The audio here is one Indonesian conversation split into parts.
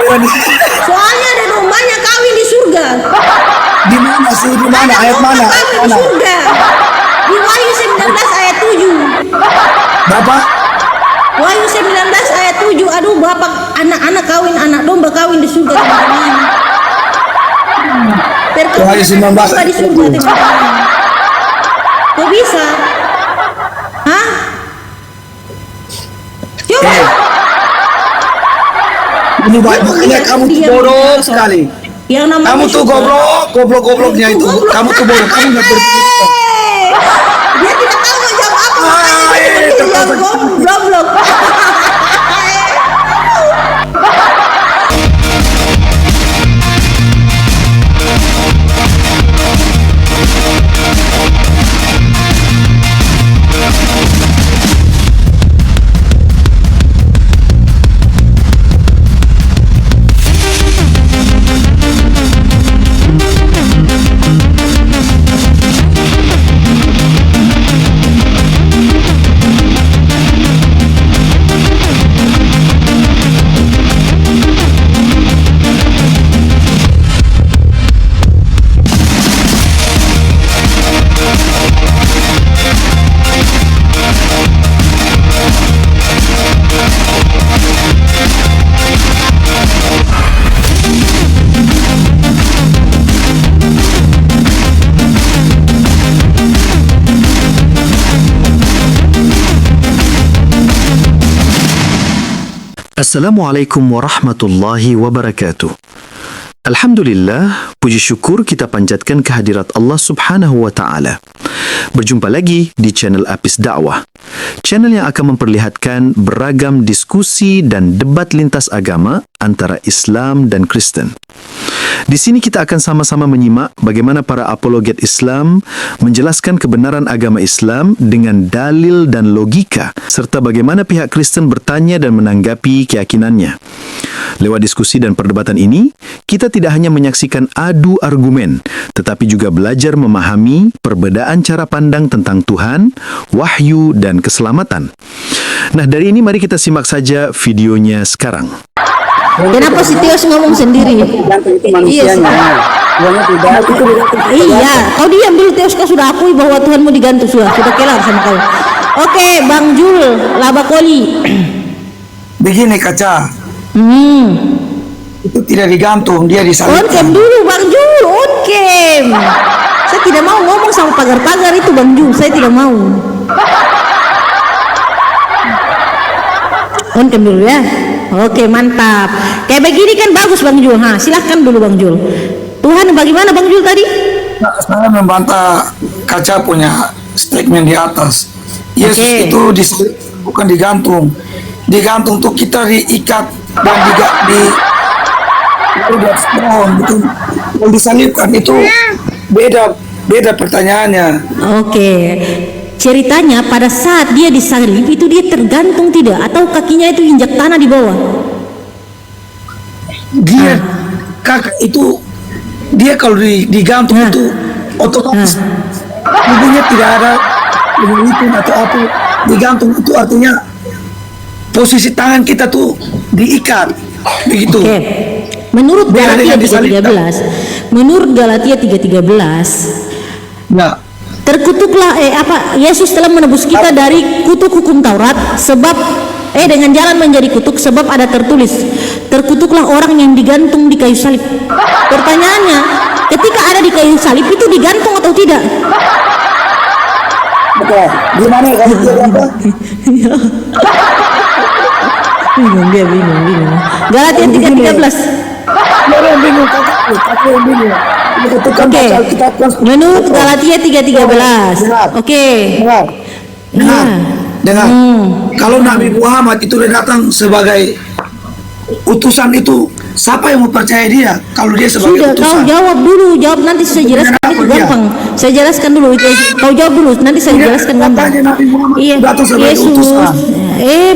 hewan di situ. Soalnya ada dombanya kawin di surga. Di mana sih? Di mana? Ayat mana? Ayat Kawin di mana? surga. Di Wahyu 19 ayat 7. Berapa? Wahyu 19 ayat 7. Aduh, bapak anak-anak kawin, anak domba kawin di surga. Wahyu 19 di surga, teman-teman. Kok bisa? Hah? Coba. Ini makanya kamu tuh bodoh sekali. Yang namanya Kamu tuh surga. gobloknya itu. Goblok. Kamu tuh bodoh. Kamu nggak berpikir. Dia tidak tahu mau jawab apa. Ah, Makanya dia itu jawab goblok. Assalamualaikum warahmatullahi wabarakatuh. Alhamdulillah, puji syukur kita panjatkan kehadirat Allah Subhanahu wa taala. Berjumpa lagi di channel Apis Dakwah. Channel yang akan memperlihatkan beragam diskusi dan debat lintas agama antara Islam dan Kristen. Di sini kita akan sama-sama menyimak bagaimana para apologet Islam menjelaskan kebenaran agama Islam dengan dalil dan logika, serta bagaimana pihak Kristen bertanya dan menanggapi keyakinannya. Lewat diskusi dan perdebatan ini, kita tidak hanya menyaksikan adu argumen, tetapi juga belajar memahami perbedaan cara pandang tentang Tuhan, wahyu, dan keselamatan. Nah, dari ini mari kita simak saja videonya sekarang. Kenapa si Tios ngomong sendiri? Iya, iya. Kau diam dulu, Tios. Kau sudah akui bahwa Tuhanmu digantung, sudah kelar sama kau. Oke, Bang Jul, laba koli. Begini kaca. Itu tidak digantung, dia On disalibkan. cam dulu, Bang Jul. On cam. Saya tidak mau ngomong sama pagar-pagar itu, Bang Jul. Saya tidak mau. On cam dulu ya. Oke, mantap. Kayak begini kan bagus, Bang Jul. Ha, silahkan dulu, Bang Jul. Tuhan bagaimana, Bang Jul tadi? Nah, saya membantah kaca punya statement di atas. Yesus itu bukan digantung. Digantung tuh kita diikat dan di atas pohon itu yang disalibkan itu beda pertanyaannya. Oke. Ceritanya pada saat dia disalib itu dia tergantung tidak atau kakinya itu injak tanah di bawah? Dia kakak itu dia kalau digantung itu otomatis tubuhnya tidak ada itu atau apa digantung itu artinya posisi tangan kita tuh diikat begitu. Oke. Menurut Galatia 3:13, menurut Galatia 3:13, nah, terkutuklah Yesus telah menebus kita dari kutuk hukum Taurat sebab dengan jalan menjadi kutuk sebab ada tertulis terkutuklah orang yang digantung di kayu salib. Pertanyaannya, ketika ada di kayu salib itu digantung atau tidak? betul. Gimana kalau itu apa? Bingung. Galatia 3:13. Orang bingung kakak yang bingung. Oke. Menurut Galatia 3:13. Oke. Dengar. Kalau Nabi Muhammad itu udah datang sebagai utusan itu, siapa yang mau percaya dia kalau dia sebagai Sudah, utusan? kau jawab dulu. Jawab nanti saya jelaskan itu gampang. Saya jelaskan dulu. Kau jawab dulu, nanti saya jelaskan gampang. Katanya Nabi Muhammad Iya, datang sebagai Yesus. utusan.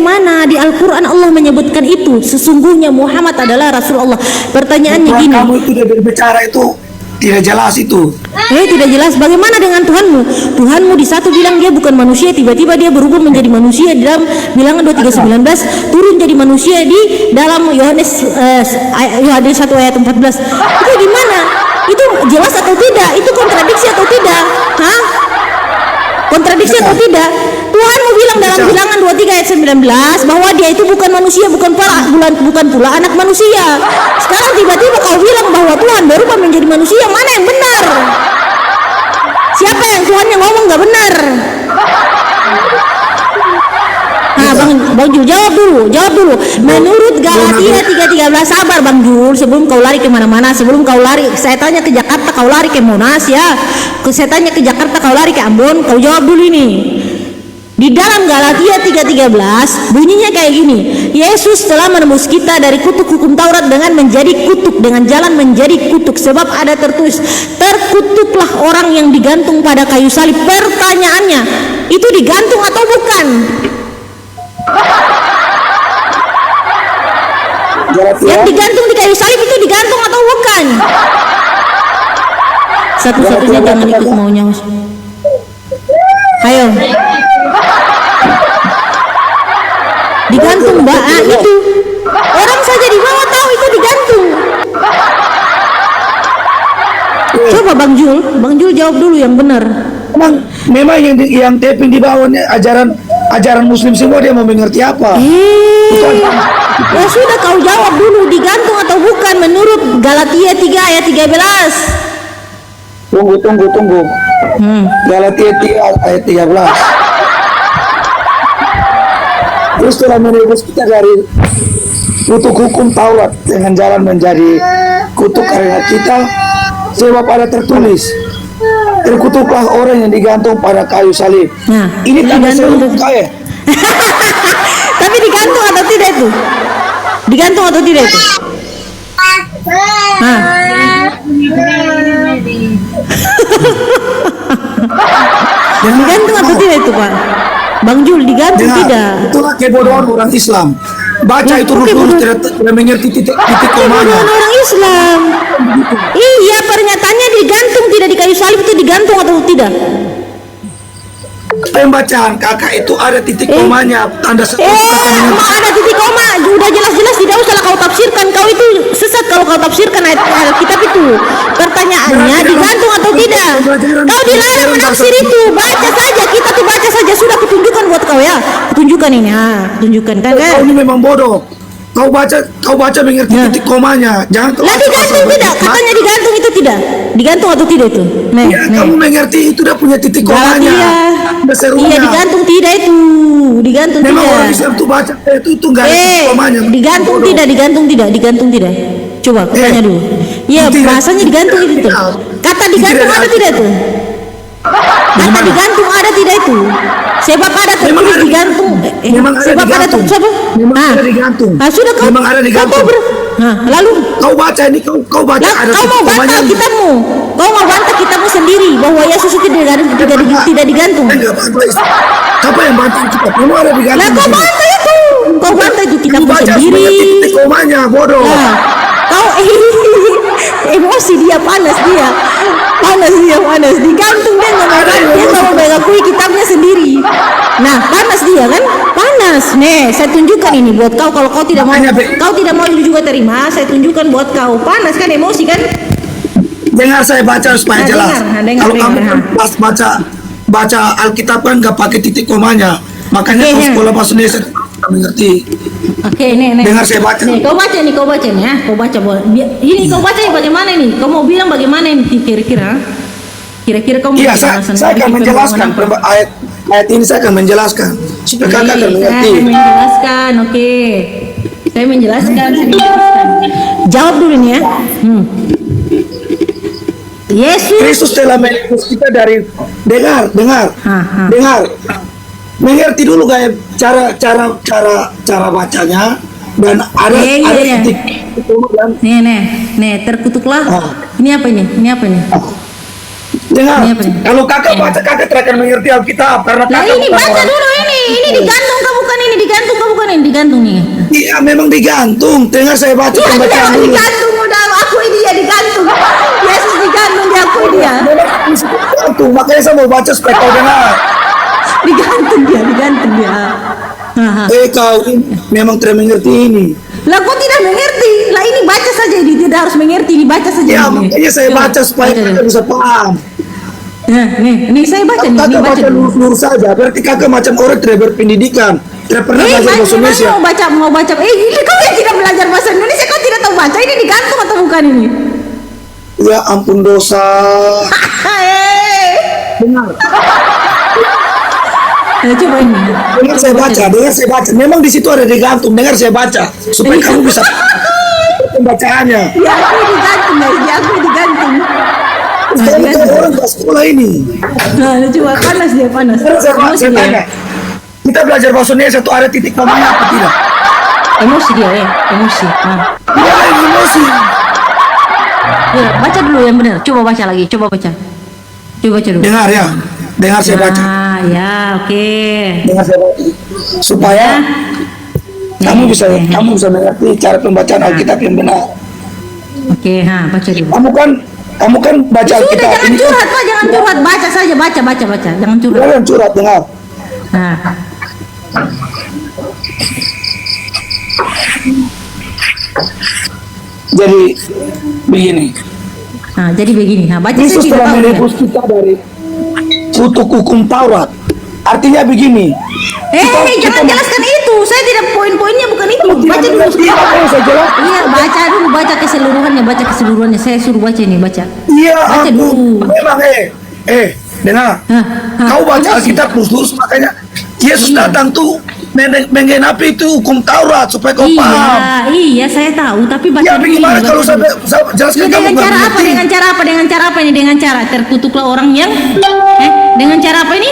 Mana di Al-Quran Allah menyebutkan itu. Sesungguhnya Muhammad adalah Rasulullah. Pertanyaannya Tuhan, gini. kamu itu udah berbicara itu tidak jelas itu. Tidak jelas. Bagaimana dengan Tuhanmu? Tuhanmu di satu bilang dia bukan manusia, tiba-tiba dia berubah menjadi manusia di dalam Bilangan 23:19, turun jadi manusia di dalam Yohanes 1 ayat 14. Itu gimana? Itu jelas atau tidak? Itu kontradiksi atau tidak? Hah? Kontradiksi atau tidak? Tuhanmu bilang dalam Bilangan 23 ayat 19 bahwa dia itu bukan manusia, bukan pula anak manusia. Sekarang tiba-tiba kau bilang bahwa Tuhan berubah menjadi manusia. Mana yang benar? Siapa yang Tuhan yang ngomong gak benar? Nah, Bang Jul, jawab dulu. Menurut Galatia 3:13, sabar Bang Jul, sebelum kau lari kemana-mana, sebelum kau lari, saya tanya ke Jakarta, kau lari ke Monas ya. Saya tanya ke Jakarta, kau lari ke Ambon, kau jawab dulu ini. Di dalam Galatia 3:13 bunyinya kayak gini. Yesus telah menembus kita dari kutuk hukum Taurat dengan menjadi kutuk, dengan jalan menjadi kutuk, sebab ada tertulis, terkutuklah orang yang digantung pada kayu salib. Pertanyaannya, itu digantung atau bukan? Yang digantung di kayu salib itu digantung atau bukan? Satu-satunya jangan ikut maunya. Ayo. Digantung Mbak, itu orang saja di bawah tahu itu digantung. Coba Bang Jul jawab dulu yang benar. Memang yang taping di bawahnya ajaran Muslim semua, dia mau mengerti apa? Ya sudah, kau jawab dulu, digantung atau bukan menurut Galatia 3 ayat 13. Tunggu. Galatia 3 ayat 13. Terus telah menebus kita dari kutuk hukum Taurat dengan jalan menjadi kutuk karena kita, sebab ada tertulis, terkutuklah orang yang digantung pada kayu salib. Nah, ini tanda seru kaya. Tapi digantung atau tidak itu? Digantung atau tidak itu? Nah. Digantung atau tidak itu Pak? Bang Jul, digantung tidak? Itulah kebodohan orang Islam. Baca itu dulu tidak mengerti titik komanya. Orang Islam. Iya, pernyataannya digantung, tidak di kayu salib, itu digantung atau tidak? Pembacaan kakak itu ada titik komanya, tanda Mau ada titik koma, udah jelas-jelas, tidak usah kau tafsirkan. Kau itu sesat kalau kau tafsirkan ayat Alkitab itu. Pertanyaannya digantung atau tidak? Kau dilarang menafsir itu. Baca saja, kita tuh baca saja, sudah kutunjukkan buat kau ya. Kutunjukkan ini, tunjukkan kan? Kau ini memang bodoh. Kau baca mengerti titik komanya. Jangan kau digantung tidak? Katanya digantung itu tidak? Digantung atau tidak itu? Kamu mengerti itu udah punya titik komanya. Iya, digantung tidak itu. Digantung memang tidak. Orang Islam tuh baca itu enggak ada titik komanya. Digantung tidak. Coba tanya dulu. Iya, bahasanya digantung itu tuh. Kata digantung ada tidak tuh? Kata digantung ada tidak itu? Sebab ada tertulis digantung. Sebab ada tertulis apa? Memang ada digantung. Sudah kau. Memang ada digantung. Lalu kau baca ini, kau baca ada kau mau bantah kitabmu. Kau mau bantah kitabmu sendiri bahwa Yesus itu tidak digantung. Siapa yang bantah kitab? Memang ada digantung. Kau bantah itu. Kau bantah itu kitabmu sendiri. Titik komanya, bodoh. Kau emosi dia, panas digantung, dia nggak mau mengakui kitabnya sendiri. Nah, panas dia kan, panas. Saya tunjukkan ini buat kau. Kalau kau tidak mau juga terima, saya tunjukkan buat kau. Panas kan, emosi kan? Dengar saya baca supaya jelas. Kalau kamu pas baca Alkitab kan nggak pakai titik komanya, makanya kau sekolah bahasa Indonesia mengerti. Oke, nih. Dengar saya baca. Kau baca nih ya. Kau baca ini, kau baca nih bagaimana nih? Kau mau bilang bagaimana ini kira-kira? Kira-kira kau mau saya akan menjelaskan ayat ini, saya akan menjelaskan supaya kakak akan mengerti. Saya menjelaskan, oke. Saya menjelaskan. Jawab dulu nih ya. Yesus Kristus telah menebus kita dari dengar. Mengerti dulu kayak cara bacanya dan ada titik. Nih, terkutuklah. Ini apa ini? Dengar. Kalau kakak baca, kakak akan mengerti Alkitab karena kakak. Ini baca dulu ini digantung kau bukan ini, digantung nih. Iya, memang digantung. Dengar saya baca pembacaan dulu. Digantung udah aku ini ya digantung. Yesus digantung. diakui dia. Itu makanya saya mau baca supaya kau dengar. Digantung dia. Ha. Kau ini memang tidak mengerti ini. Lah kok tidak mengerti? Lah ini baca saja, ini tidak harus mengerti, dibaca saja. Ya ini. makanya saya Coba, baca supaya baca kakak dulu. bisa paham. Nah, nih saya baca nih, Kakak baca baca dulu. lurus-lurus saja. Berarti kakak macam orang tidak berpendidikan, tidak pernah belajar bahasa Indonesia. Mau baca. Ini kau yang tidak belajar bahasa Indonesia, kau tidak tahu baca. Ini digantung atau bukan ini? Ya ampun dosa. Benar. Coba ini. Dengar saya baca. Memang di situ ada digantung. Dengar saya baca supaya kamu bisa pembacaannya. Diakui digantung, guys. Diakui digantung. Sekarang kita orang ke sekolah ini. Nah, coba panas dia, panas. Saya Emosi tanya. dia. Kita belajar bahasa Indonesia itu ada titik komanya apa tidak? Emosi dia, emosi. Nah. Tidak ada emosi. Ya, baca dulu yang benar. Coba baca lagi, coba baca. Coba baca dulu. Dengar ya. Dengar saya baca. Ah, ya, oke. Dengar saya baca. Supaya kamu bisa mengerti cara pembacaan Alkitab yang benar. Oke, baca dulu. Kamu kan baca Sudah, Alkitab jangan ini kan curhat, Pak, jangan curhat. Baca saja, baca. Jangan curhat. jangan curhat, dengar. Nah. Jadi begini. Nah, jadi begini. Nah, baca Yesus saja. telah menebus kita dari kutuk hukum Taurat. Artinya begini. Jangan jelaskan itu. Saya tidak poin-poinnya bukan itu. Baca dulu. Apa yang saya jelaskan? Iya, baca dulu, baca keseluruhannya. Saya suruh baca ini, baca. Iya, Baca aku dulu. memang dengar. Kau baca emosi. Alkitab lurus makanya Yesus Iya. datang tuh menggenapi itu hukum Taurat supaya kau paham. Iya, saya tahu. Tapi baca Ya dulu. bagaimana baca kalau dulu. saya jelaskan Ya, kamu dengan nggak cara apa? mengerti? Dengan cara terkutuklah orang yang dengan cara apa ini?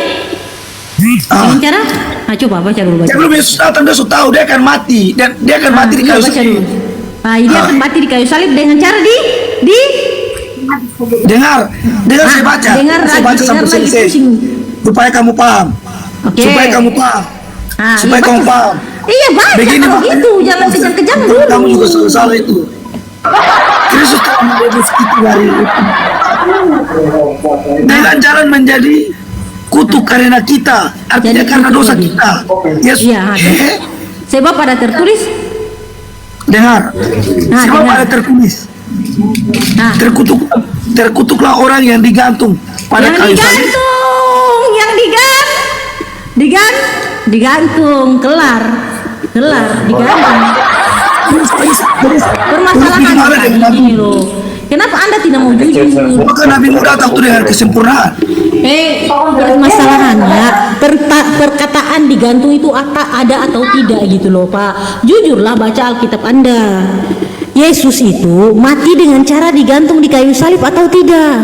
Dengan cara? Nah, coba baca dulu. Sebelum Yesus datang dia sudah tahu dia akan mati dan dia akan mati di kayu baca salib. dulu. Dia akan mati di kayu salib dengan cara di Dengar saya baca. dengar Saya baca lagi sampai selesai. pusing. Supaya kamu paham. Oke. Supaya kamu paham. Supaya Iya, kamu baca. paham. Iya, baca Begini kalau makanya- gitu, jangan kejam-kejam dulu. Kamu juga salah itu. Kristus telah menebus kita dari hukum. Dengan jalan menjadi kutuk karena kita, artinya Jadi karena kutuk dosa lagi. kita. Yesus, Iya, sebab ada tertulis. dengar. Sebab dengar. ada tertulis. Nah, Terkutuklah orang yang digantung pada yang kayu salib. digantung, kelar, digantung. Permasalahan Gimana kayak dengan gini loh. Kenapa Anda tidak mau jujur? Maka Nabi Musa datang itu dengan kesempurnaan. Permasalahannya perkataan digantung itu ada atau tidak gitu loh, Pak. Jujurlah baca Alkitab Anda. Yesus itu mati dengan cara digantung di kayu salib atau tidak?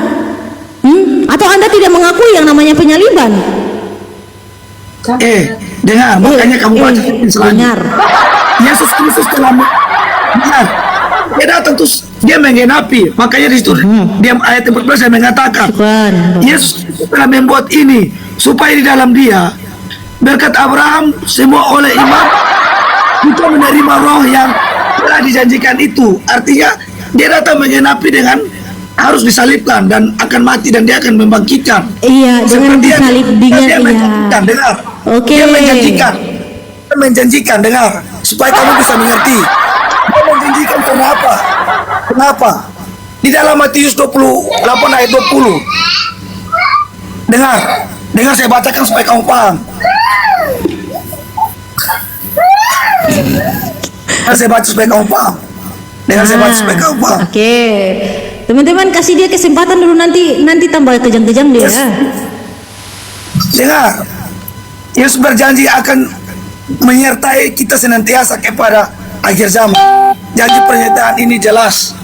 Atau Anda tidak mengakui yang namanya penyaliban? Dengar, makanya kamu baca selanjutnya. Dengar. Yesus Kristus telah dengar. Dia datang terus dia menggenapi. Makanya di situ dia ayat 14 saya mengatakan Bukan. Yesus telah membuat ini supaya di dalam dia berkat Abraham semua oleh iman kita menerima roh yang telah dijanjikan itu. Artinya dia datang menggenapi dengan harus disalibkan dan akan mati dan dia akan membangkitkan. Iya, dengan Seperti yang- disalib dengan dia menjanjikan, dengar. Oke. Dia menjanjikan, dengar, supaya kamu bisa mengerti. Dia menjanjikan kenapa? Kenapa? Di dalam Matius 28 ayat 20. Dengar saya bacakan supaya kamu paham. Saya baca supaya kamu paham. Saya baca supaya kamu paham. Oke. Teman-teman kasih dia kesempatan dulu, nanti tambah kejam-kejam dia. Dengar, Yesus berjanji akan menyertai kita senantiasa kepada akhir zaman. Janji pernyataan ini jelas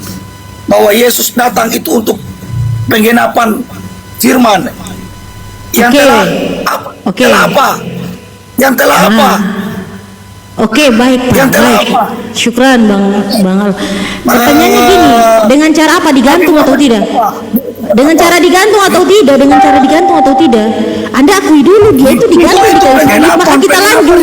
bahwa Yesus datang itu untuk penggenapan firman yang Oke. telah Oke. telah apa? Yang telah apa? Oke, baik Pak, Yang telah baik. apa? Syukran Bang Al. Pertanyaannya gini, dengan cara apa digantung atau tidak? Dengan cara digantung atau tidak? Dengan cara digantung atau tidak? Anda akui dulu dia itu digantung di kayu salib, maka kita lanjut.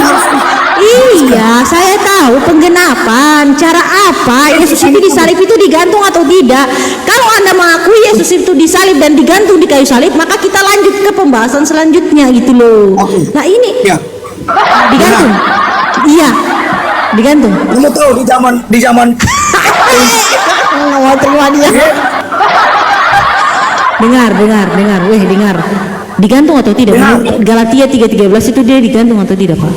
Iya, saya tahu. tahu penggenapan cara apa Yesus itu disalib itu digantung atau tidak. Kalau Anda mengakui Yesus itu disalib dan digantung di kayu salib, maka kita lanjut ke pembahasan selanjutnya gitu loh. Oke. Nah ini Ya. digantung. Iya, digantung. Kamu tahu di zaman Nggak mau terima dia. Dengar, weh dengar. Digantung atau tidak? Dengar. Menurut Galatia 3:13 itu dia digantung atau tidak, Pak?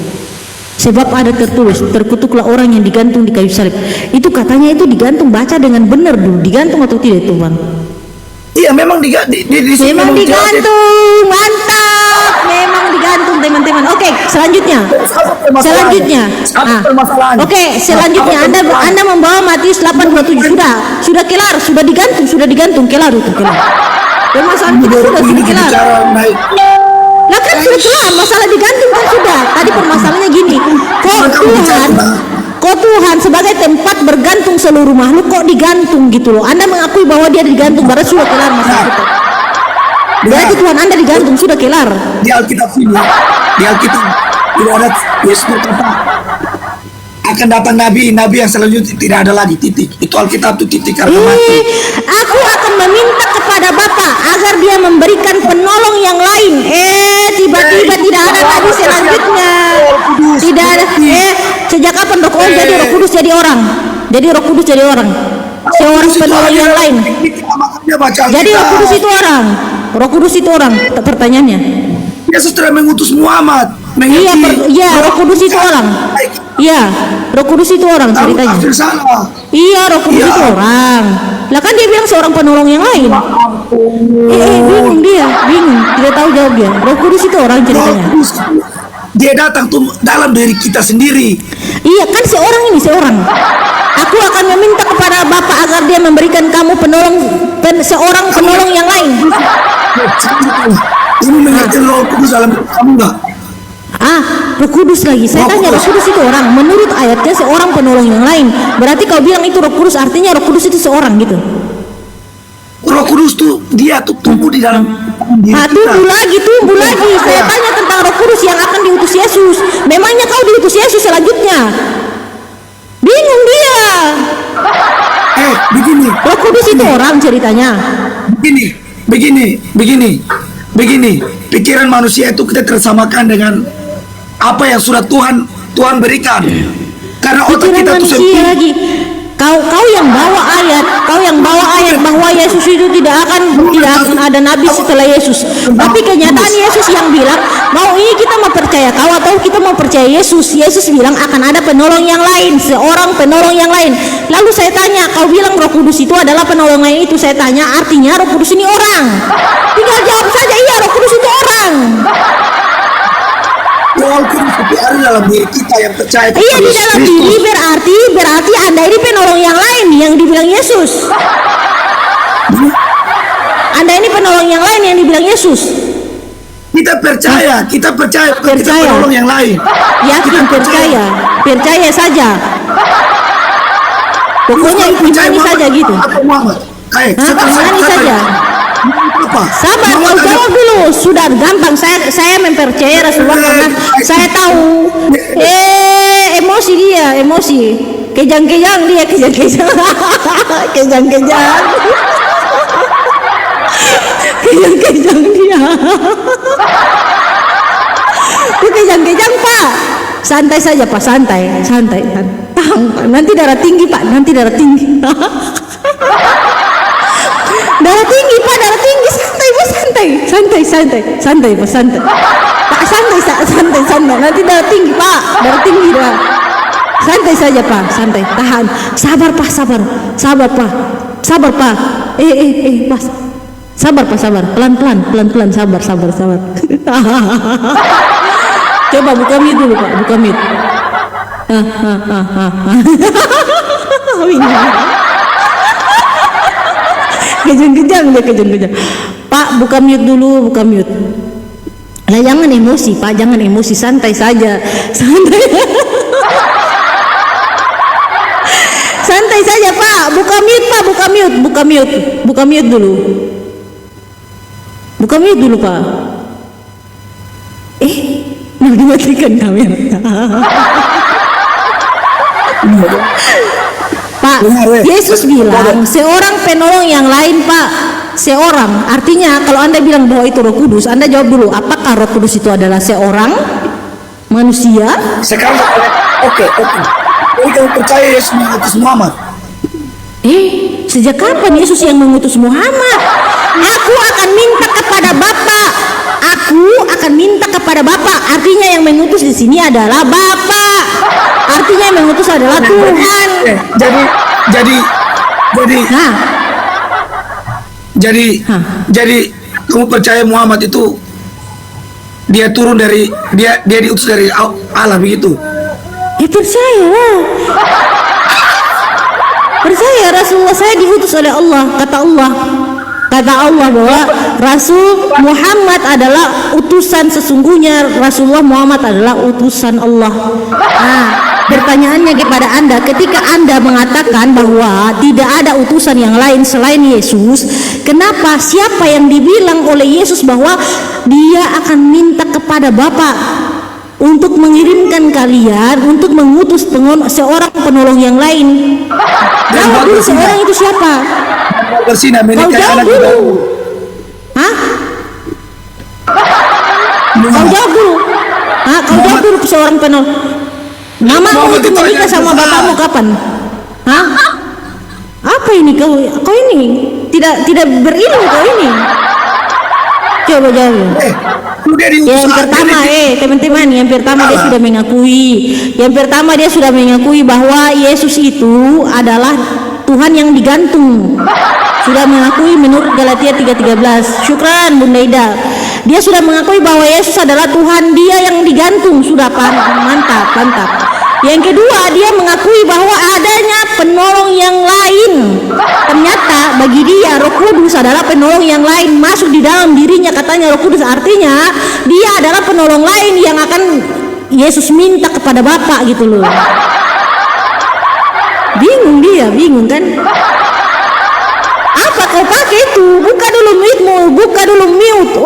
Sebab ada tertulis, terkutuklah orang yang digantung di kayu salib. Itu katanya itu digantung, baca dengan benar dulu. Digantung atau tidak itu, Bang? iya memang di sini Memang menjadi- digantung, mantap. Memang digantung, teman-teman. Oke, selanjutnya. Selanjutnya. Apa permasalahannya? Oke, selanjutnya Apa Anda permasalahannya? membawa Matius 8:27 sudah kelar, sudah digantung, kelar itu, kelar. Permasalahan kita sudah Ini kelar. bicara naik. Lah kan sudah kelar, masalah digantung kan sudah. Tadi permasalahannya gini, kok Tuhan sebagai tempat bergantung seluruh makhluk kok digantung gitu loh. Anda mengakui bahwa dia digantung, berarti sudah kelar masalah kita. Berarti Tuhan Anda digantung, sudah kelar. Di Alkitab sini, di Alkitab tidak ada Yesus berkata akan datang nabi yang selanjutnya tidak ada lagi, titik. Itu Alkitab itu titik karena mati. Aku akan meminta kepada Bapa agar dia memberikan penolong yang lain. Tiba-tiba tidak ada nabi selanjutnya. Tidak ada. Sejak kapan Roh Kudus jadi Roh Kudus jadi orang? Jadi Roh Kudus jadi orang. Seorang penolong yang lain. Makanya baca Jadi Roh Alkitab. Kudus itu orang. Roh Kudus itu orang. Pertanyaannya. Yesus telah mengutus Muhammad. Iya, Roh Kudus itu orang. Iya, Roh Kudus itu orang ceritanya. Tafsir salah. Iya, Roh Kudus Iya. itu orang. Lah kan dia bilang seorang penolong yang lain. Bingung dia, bingung. Tidak tahu jawab dia. Roh Kudus itu orang Roh ceritanya. Kudus, dia datang tuh dalam diri kita sendiri. Iya kan seorang ini seorang. Aku akan meminta kepada Bapa agar dia memberikan kamu seorang penolong yang lain. Kamu mengerti Roh Kudus dalam kamu enggak? Roh Kudus lagi. Saya tanya Roh Kudus itu orang. Menurut ayatnya seorang penolong yang lain. Berarti kau bilang itu Roh Kudus, artinya Roh Kudus itu seorang gitu. Roh Kudus tuh dia tuh tumbuh di dalam diri kita. Tunggu lagi. Saya tanya tentang Roh Kudus yang akan diutus Yesus. Memangnya kau diutus Yesus selanjutnya? Bingung dia. Begini. Roh Kudus itu orang ceritanya. Begini. Pikiran manusia itu kita tersamakan dengan apa yang sudah Tuhan berikan. Karena otak Pikiran kita tuh manusia sempit. lagi. Kau yang bawa ayat bahwa Yesus itu tidak akan ada nabi setelah Yesus. Tapi kenyataan Yesus yang bilang, mau ini kita mau percaya kau atau kita mau percaya Yesus. Yesus bilang akan ada penolong yang lain, seorang penolong yang lain. Lalu saya tanya, kau bilang Roh Kudus itu adalah penolong lain itu. Saya tanya, artinya Roh Kudus ini orang. Tinggal jawab saja, iya Roh Kudus itu orang. Roh Kudus itu ada dalam diri kita yang percaya kepada Iya di Yesus dalam Kristus. diri berarti Anda ini penolong yang lain yang dibilang Yesus. Anda ini penolong yang lain yang dibilang Yesus. Kita percaya kita penolong yang lain. Yakin, percaya saja. Pokoknya imani saja gitu. Atau Muhammad. Imani saja. Apa? Sabar, kau jawab dulu. Sudah gampang. Saya mempercayai Rasulullah karena saya tahu. Emosi dia, emosi. Kejang-kejang dia, kejang-kejang. Kejang-kejang. Kejang-kejang dia. Itu kejang-kejang Pak. Santai saja Pak, santai. Tahan, Pak. Nanti darah tinggi Pak, darah tinggi Pak, darah tinggi. Santai Pak, santai Pak, santai. Pak, santai. Nanti darah tinggi Pak, darah tinggi dah. Santai saja Pak, santai. Tahan. Sabar Pak. Pas. Sabar Pak, pelan-pelan, sabar. Coba buka mute dulu Pak, buka mute. Kejang-kejang. Pak, buka mute dulu, buka mute. Lah jangan emosi Pak, jangan emosi, santai saja. Santai saja Pak, buka mute Pak, buka mute dulu. Buka mute dulu Pak. Mau dimatikan kamera. Pak, Benar, weh. Yesus bilang seorang penolong yang lain, Pak. Seorang, artinya kalau Anda bilang bahwa itu Roh Kudus, Anda jawab dulu, apakah Roh Kudus itu adalah seorang manusia? Sekarang oke. Jadi kamu percaya Yesus mengutus Muhammad? Sejak kapan Yesus yang mengutus Muhammad? Aku akan minta kepada Bapa. Aku akan minta kepada Bapa. Artinya yang mengutus di sini adalah Bapa. Artinya yang mengutus adalah Tuhan. Nah, Jadi kamu percaya Muhammad itu dia turun dari dia diutus dari Allah begitu? percaya lah. Percaya Rasulullah saya diutus oleh Allah. Kata Allah bahwa Rasul Muhammad adalah utusan, sesungguhnya Rasulullah Muhammad adalah utusan Allah. Nah, pertanyaannya kepada Anda, ketika Anda mengatakan bahwa tidak ada utusan yang lain selain Yesus, kenapa siapa yang dibilang oleh Yesus bahwa dia akan minta kepada Bapa untuk mengirimkan kalian untuk mengutus seorang penolong yang lain? Jawab dulu, seorang itu siapa? Bersina Kau jawab dulu. Hah? Kau jawab dulu. Kau jawab dulu, seorang penolong. Mamamu itu menikah sama bapakmu kapan? Hah? Apa ini kau ini tidak berilmu kau ini. Coba jawab. Yang pertama, teman-teman, yang pertama dia sudah mengakui. Yang pertama dia sudah mengakui bahwa Yesus itu adalah Tuhan yang digantung. Sudah mengakui menurut Galatia 3:13. Syukran Bunda Ida. Dia sudah mengakui bahwa Yesus adalah Tuhan dia yang digantung. Sudah mantap. Yang kedua, dia mengakui bahwa adanya penolong yang lain. Ternyata bagi dia Roh Kudus adalah penolong yang lain, masuk di dalam dirinya, katanya Roh Kudus. Artinya dia adalah penolong lain yang akan Yesus minta kepada Bapa gitu loh. Bingung kan? Apa kau pakai itu? Buka dulu mute-mu, buka dulu mute.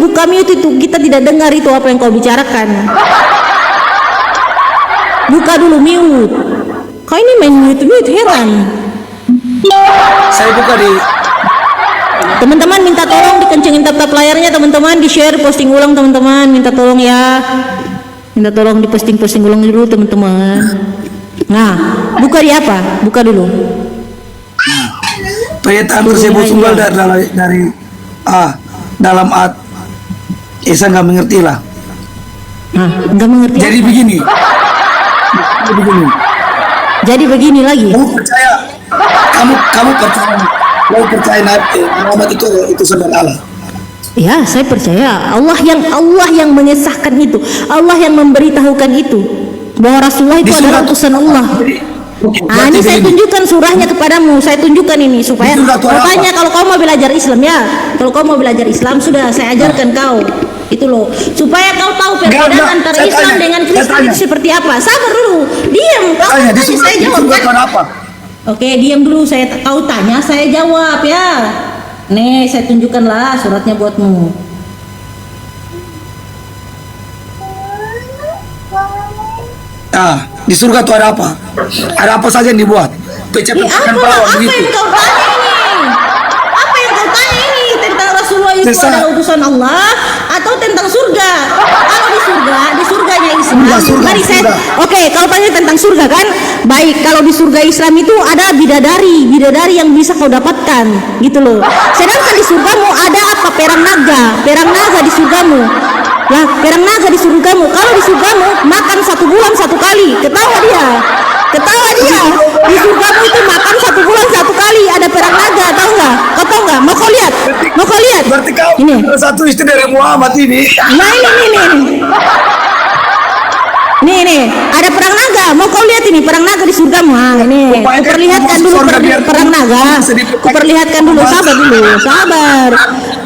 Buka mute itu, kita tidak dengar itu apa yang kau bicarakan. Buka dulu mute. Kau ini main mute heran. Saya buka di Teman-teman minta tolong dikencengin tap-tap layarnya, teman-teman, di-share, posting ulang, teman-teman. Minta tolong ya. Minta tolong diposting ulang dulu, teman-teman. Nah, buka di apa? Buka dulu. pernyataan tersebut sumber dari dalam Esa nggak mengerti lah. Nggak mengerti. Jadi begini lagi. Kamu percaya Nabi Muhammad itu sebenarnya Allah? Ya, saya percaya Allah yang mengesahkan itu, Allah yang memberitahukan itu bahwa Rasulullah itu adalah utusan Allah. Ini saya tunjukkan surahnya kepadamu. Saya tunjukkan ini supaya makanya kalau kau mau belajar Islam ya, kalau kau mau belajar Islam sudah saya ajarkan kau itu loh, supaya kau tahu perbedaan antara Islam dengan Kristen itu seperti apa. Sabar dulu, diam. Kau tanya saya jawab kan? Oke, diam dulu. Kau tanya saya jawab ya. Nih saya tunjukkanlah suratnya buatmu. Di surga itu ada apa? Ada apa saja yang dibuat? Pecah-pecahkan perawan begitu. Apa yang kau tanya ini tentang Rasulullah itu adalah utusan Allah atau tentang surga? Kalau di surganya Islam. Oke, kau tanya tentang surga kan? Baik, kalau di surga Islam itu ada bidadari yang bisa kau dapatkan, gitu loh. Sedangkan di surgamu ada apa? Perang naga di surgamu. Lah, perang naga di surgamu. Kalau di surgamu makan 1 bulan 1 kali. Ketawa dia. Di surgamu itu makan 1 bulan 1 kali. Ada perang naga, tahu nggak? Kau tahu nggak? Mau kau lihat? Berarti kau ini satu istri dari Muhammad ini. Nah ini ada perang naga. Mau kau lihat ini perang naga di surgamu? Ini. Kuperlihatkan dulu perang naga. Kuperlihatkan dulu. Sabar.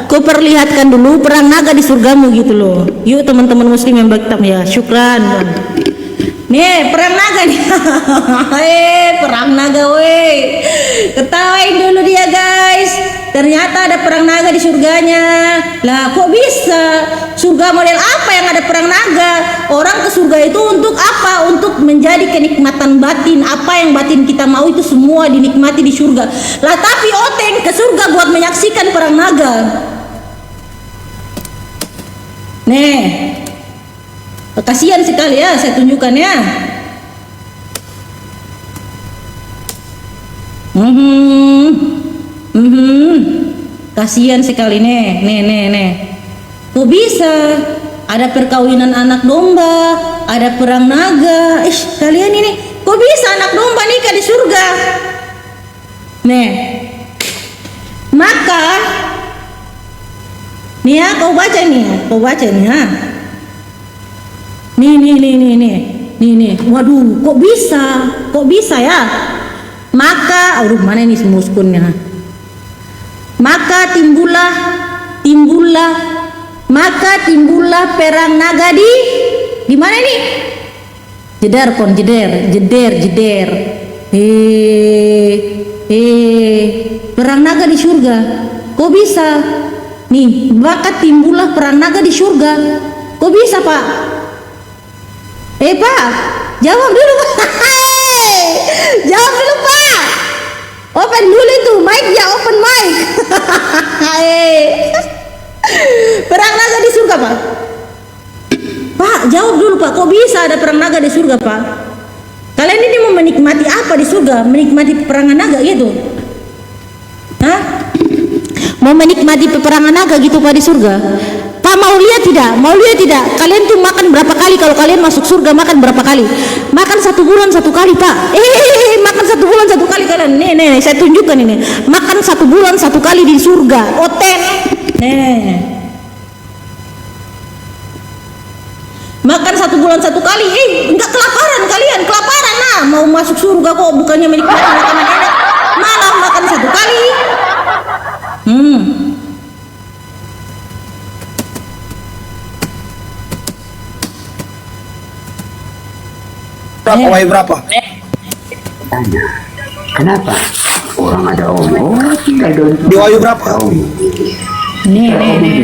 Kuperlihatkan dulu perang naga di surgamu gitu loh. Yuk teman-teman muslim yang baktam ya. Syukran. Nih perang naga nih. Perang naga weh. Ketawain dulu dia guys. ternyata ada perang naga di surganya. Lah kok bisa? Surga model apa yang ada perang naga? Orang ke surga itu untuk apa? Untuk menjadi kenikmatan batin. Apa yang batin kita mau itu semua dinikmati di surga. Lah tapi Oteng ke surga buat menyaksikan perang naga. Nih, kasihan sekali ya, saya tunjukkan ya. Kasihan sekali nih. Kok bisa? Ada perkawinan anak domba, ada perang naga. Kalian ini kok bisa anak domba nikah di surga? Nih, maka nih ya, kau baca nih ya. Nih. Waduh, kok bisa ya? Maka, mana ini semuskunnya? Maka timbullah perang naga di mana nih? Jeder. Perang naga di surga. Kok bisa? Nih, maka timbullah perang naga di surga. Kok bisa, Pak? Pak, jawab dulu. Jawab dulu, Pak. Open dulu itu mic ya, open mic. Perang naga di surga, Pak. Pak, jawab dulu, Pak. Kok bisa ada perang naga di surga, Pak? Kalian ini mau menikmati apa di surga? Menikmati peperangan naga gitu? Hah? Mau menikmati peperangan naga gitu, Pak, di surga? Pak, mau lihat tidak? Kalian tuh makan berapa kali? Kalau kalian masuk surga makan berapa kali? Makan 1 bulan 1 kali, Pak. Makan 1 bulan 1 kali kalian. Nih, saya tunjukkan ini. Makan 1 bulan 1 kali di surga. Oten. Makan 1 bulan 1 kali. Enggak kelaparan kalian, kelaparan nah. Mau masuk surga kok bukannya menikmati makanan enak, malah makan 1 kali. Berapa wahyu berapa? Tanya, kenapa orang ada om tinggal Di wahyu berapa? Nih.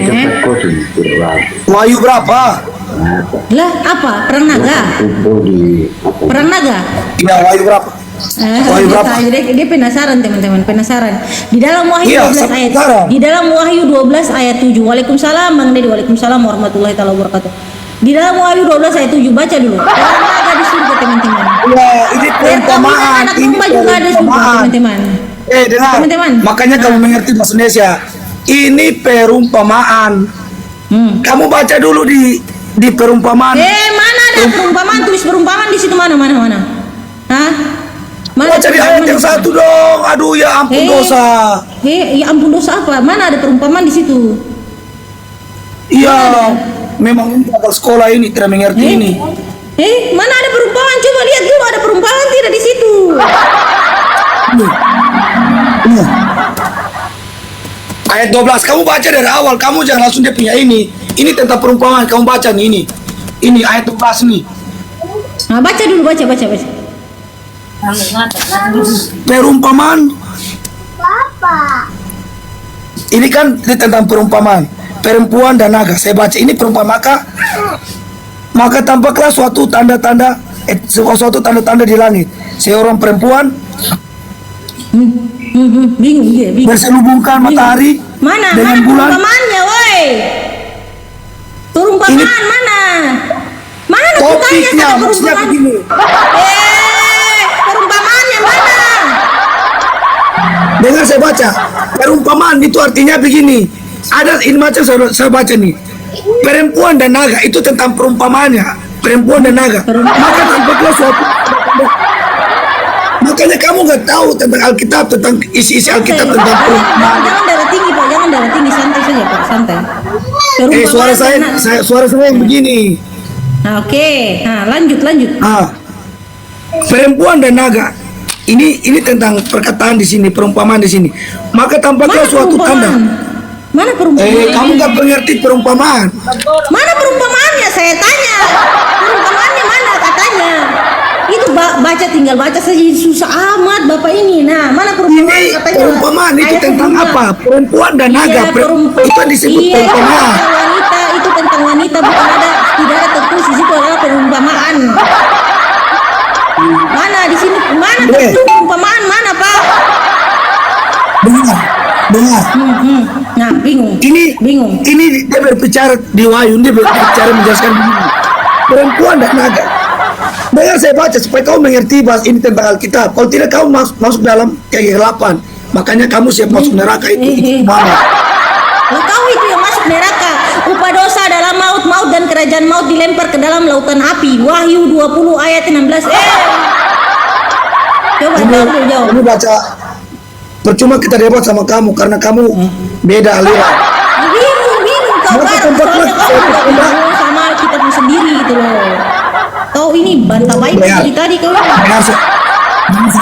cepat kosong tidak Wahyu berapa? Lah, apa? Perang naga? Perang naga? Iya, wahyu berapa? Wahyu berapa? Dia penasaran, teman-teman, penasaran. Di dalam Wahyu Iya, 12 saya ayat. penasaran. Di dalam Wahyu 12 ayat 7. Waalaikumsalam, Bang Dedi. Waalaikumsalam warahmatullahi taala wabarakatuh. Di dalam Wahyu 12 ayat 7, baca dulu. Perang naga di surga, teman-teman. Iya, ini Perkawinan perumpamaan. anak Ini domba juga ada di surga, perumpamaan. teman-teman. Dengar. Teman-teman. Makanya kamu mengerti bahasa Indonesia. Ini perumpamaan. Kamu baca dulu di perumpamaan. Mana ada perumpamaan? Tulis perumpamaan di situ mana? Hah? Mana Baca di ayat yang 1 dong. Aduh, ya ampun dosa. Ya ampun dosa apa? Mana ada perumpamaan di situ? Iya, memang ini agak sekolah ini tidak mengerti ini. Mana ada perumpamaan? Coba lihat dulu ada perumpamaan tidak di situ. Iya. Ayat 12 kamu baca dari awal, kamu jangan langsung dia punya ini. Ini tentang perumpamaan, kamu baca nih ini. Ini ayat 12 nih. Nah, baca dulu, baca. Perumpamaan. Ini kan tentang perumpamaan. Perempuan dan naga. Saya baca ini perumpamaan maka tampaklah suatu tanda-tanda di langit. Seorang perempuan Bingung. berselubungkan matahari Mana dengan bulan. perumpamaannya, woi? Perumpamaan Ini- mana? Mana Topiknya kata maksudnya perumpamaan? begini. Perumpamaannya mana? Dengar saya baca. Perumpamaan itu artinya begini. Ada ini macam saya baca nih. Perempuan dan naga itu tentang perumpamaannya. Perempuan dan naga. Maka tampaklah suatu. Makanya kamu nggak tahu tentang Alkitab, tentang isi Alkitab tentang perumpamaan. Jangan darah tinggi, Pak. Jangan darah tinggi, santai saja, Pak. Santai. Suara saya yang begini. Nah, oke. Nah, lanjut. Perempuan dan naga. Ini tentang perkataan di sini, perumpamaan di sini. Maka tampaklah suatu tanda. Mana perumpamaan? Kamu nggak mengerti perumpamaan. Mana perumpamaannya? Saya tanya. Perumpamaannya mana katanya? Itu baca tinggal baca saja susah amat Bapak ini. Nah, mana perumpamaan Ini katanya? perumpamaan itu Ayat tentang kedua. apa? Perempuan dan naga. Iya, Itu yang disebut iya, perumpamaan. tentang wanita, itu tentang wanita, bukan ada, tidak ada tertulis di situ adalah perumpamaan. Mana di sini, mana tertulis perumpamaan mana Pak? Dengar. Nah, bingung. Bingung. Ini dia berbicara di Wahyu, dia berbicara menjelaskan begini. Perempuan dan naga. Dengar saya baca supaya kau mengerti bahas ini tentang Alkitab. Kalau tidak kau masuk dalam kegelapan. Makanya kamu siap masuk neraka itu mana? Lah kau itu yang masuk neraka. Upah dosa adalah maut, maut dan kerajaan maut dilempar ke dalam lautan api. Wahyu 20 ayat 16. Coba jawab. Ini baca. Percuma kita debat sama kamu karena kamu beda aliran. Bingung kau Maka kan. tempat Soalnya kau tempat tidak tempat. mau sama kita sendiri gitu loh. Kau ini bantah baik Dengar. dari tadi kau. Dengar saya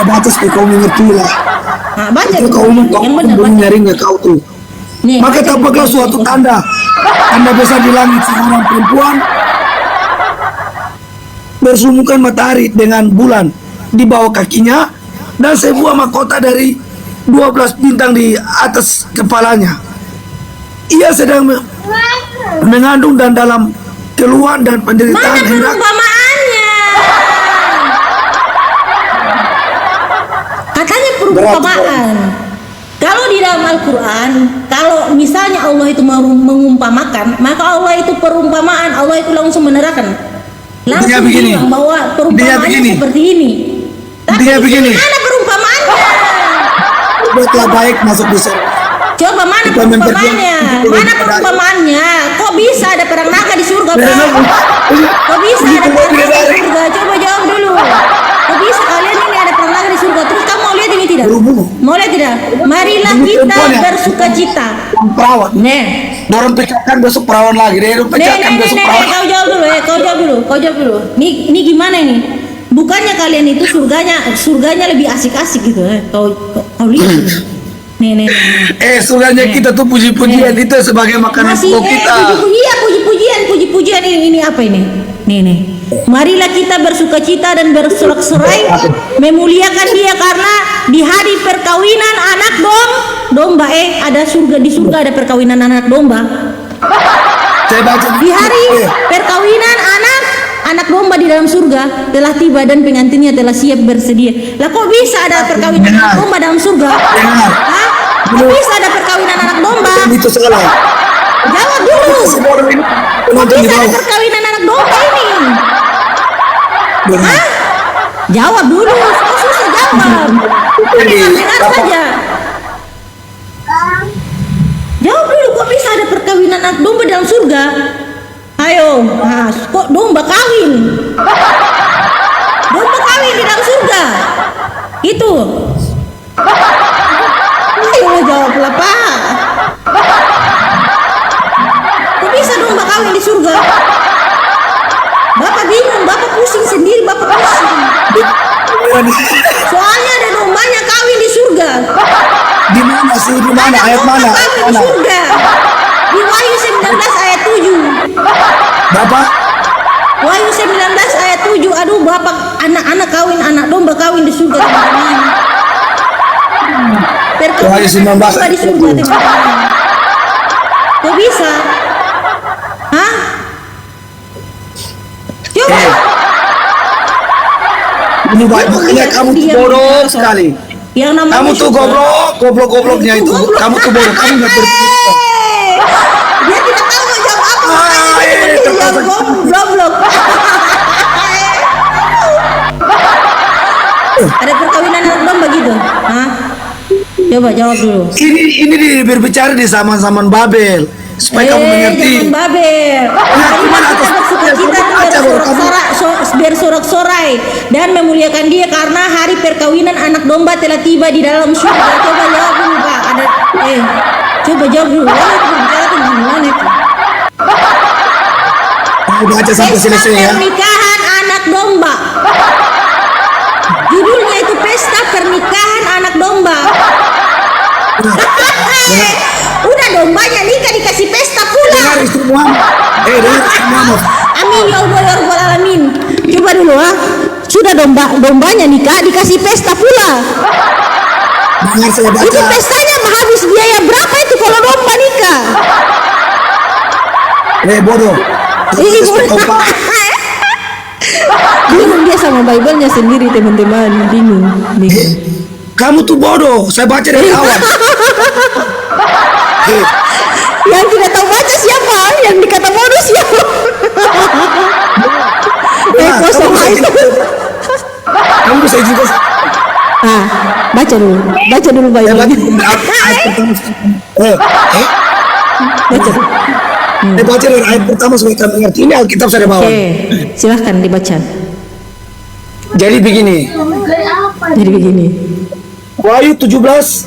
baca supaya kau mengerti lah. Nah, baca Itu kau umum kau yang benar belum baca. nyaringnya kau tuh. Nih, Maka baca tampaklah dulu. suatu tanda besar di langit seorang perempuan bersumukan matahari dengan bulan di bawah kakinya dan sebuah mahkota dari 12 bintang di atas kepalanya. Ia sedang mengandung dan dalam keluhan dan penderitaan Mana hendak perumpamaannya? Katanya perumpamaan. Kalau di dalam Al-Quran, kalau misalnya Allah itu mengumpamakan, maka Allah itu perumpamaan, Allah itu langsung menerangkan. Langsung Intinya begini. bilang bahwa Intinya perumpamaannya begini. seperti ini. Tapi Intinya di sini begini. mana perumpamaannya? berbuatlah baik masuk di surga. Coba mana Kita memperjuang- perumpamaannya? Mana perumpamaannya? Kok bisa ada perang naga di surga, Pak? Kok bisa ada perang naga di surga? Coba jawab dulu. Kok bisa kalian ini ada perang naga di surga? Terus kamu mau lihat ini tidak? Berhubung. Mau lihat tidak? Marilah Ini kita perempuan ya? bersuka cita. Perawat. Nih. Dorong pecahkan besok perawan lagi. Dorong pecahkan besok perawan. Kau jawab dulu, kau jawab dulu. Ini gimana ini? Bukannya kalian itu surganya lebih asik-asik gitu, kau lihat. Nih. Surganya kita tuh puji-pujian itu sebagai makanan Masih pokok kita. puji-pujian ini apa ini? Nih. Marilah kita bersukacita dan bersorak-sorai memuliakan Dia karena di hari perkawinan anak domba ada di surga ada perkawinan anak domba. Saya baca Di hari perkawinan anak domba di dalam surga telah tiba dan pengantinnya telah siap bersedia. Lah kok bisa ada perkawinan anak domba dalam surga? Dengar. Hah? Kok bisa ada perkawinan anak domba? itu salah. Jawab dulu. Si bodoh ini Kok penonton di bisa ada bawah. perkawinan anak domba ini? Dengar. Hah? Jawab dulu. Susah jawab. Dengar saja. Jawab dulu. Kok bisa ada perkawinan anak domba dalam surga? Ayo, kok domba kawin? Domba kawin di dalam surga. Itu. Ayo jawablah, Pak. Kok bisa domba kawin di surga? Bapak bingung, Bapak pusing sendiri, Bapak pusing. Soalnya ada dombanya kawin di surga. Di mana sih? Di mana? Ada Ayat domba mana? kawin di Mana? surga. Di Wahyu 19 ayat 7. Bapak? Wahyu 19 ayat 7. Aduh, Bapak, anak-anak kawin, anak domba kawin di surga, teman-teman. Wahyu 19 domba di surga, teman-teman. Kok bisa? Hah? Coba. Ini baik, makanya kamu tuh bodoh sekali. Yang namanya Kamu tuh surga. gobloknya itu. Kamu tuh bodoh, kamu nggak berpikir. Dia tidak tahu mau jawab apa, makanya dia cuma jawab goblok. Ada perkawinan anak domba gitu? Hah? Coba jawab dulu. Ini berbicara di zaman-zaman Babel supaya kamu mengerti. Jangan Babel. Gimana Kita atas- bersukacita baca, baru kamu- bersorak-sorai dan memuliakan Dia karena hari perkawinan anak domba telah tiba di dalam surga. Coba jawab dulu, Pak. Coba jawab dulu. Wah, itu berbicara tentang mana itu? Kamu baca sampai Pesta selesai ya. pernikahan anak domba. Judulnya itu pesta pernikahan anak domba. Udah dombanya nikah dikasih pesta pula. Dengar istri Muhammad. Dengar istri Muhammad. Amin ya Allah ya Rabbal alamin. Coba dulu sudah dombanya nikah dikasih pesta pula. Dengar saya baca. Itu pestanya habis biaya berapa itu kalau domba nikah? Bodoh. Ibu. Bingung dia sama Bible-nya sendiri teman-teman, bingung. Kamu tuh bodoh. Saya baca dari awal. Yang tidak tahu baca siapa? Yang dikata bodoh siapa? Kosong itu. Kamu bisa juga. Baca dulu Saya baca Bible. ayat pertama. Baca dulu. Saya baca dari ayat pertama supaya kamu mengerti. Ini Alkitab saya bawa. Oke, silahkan dibaca. Jadi begini. Jadi begini. Wahyu 17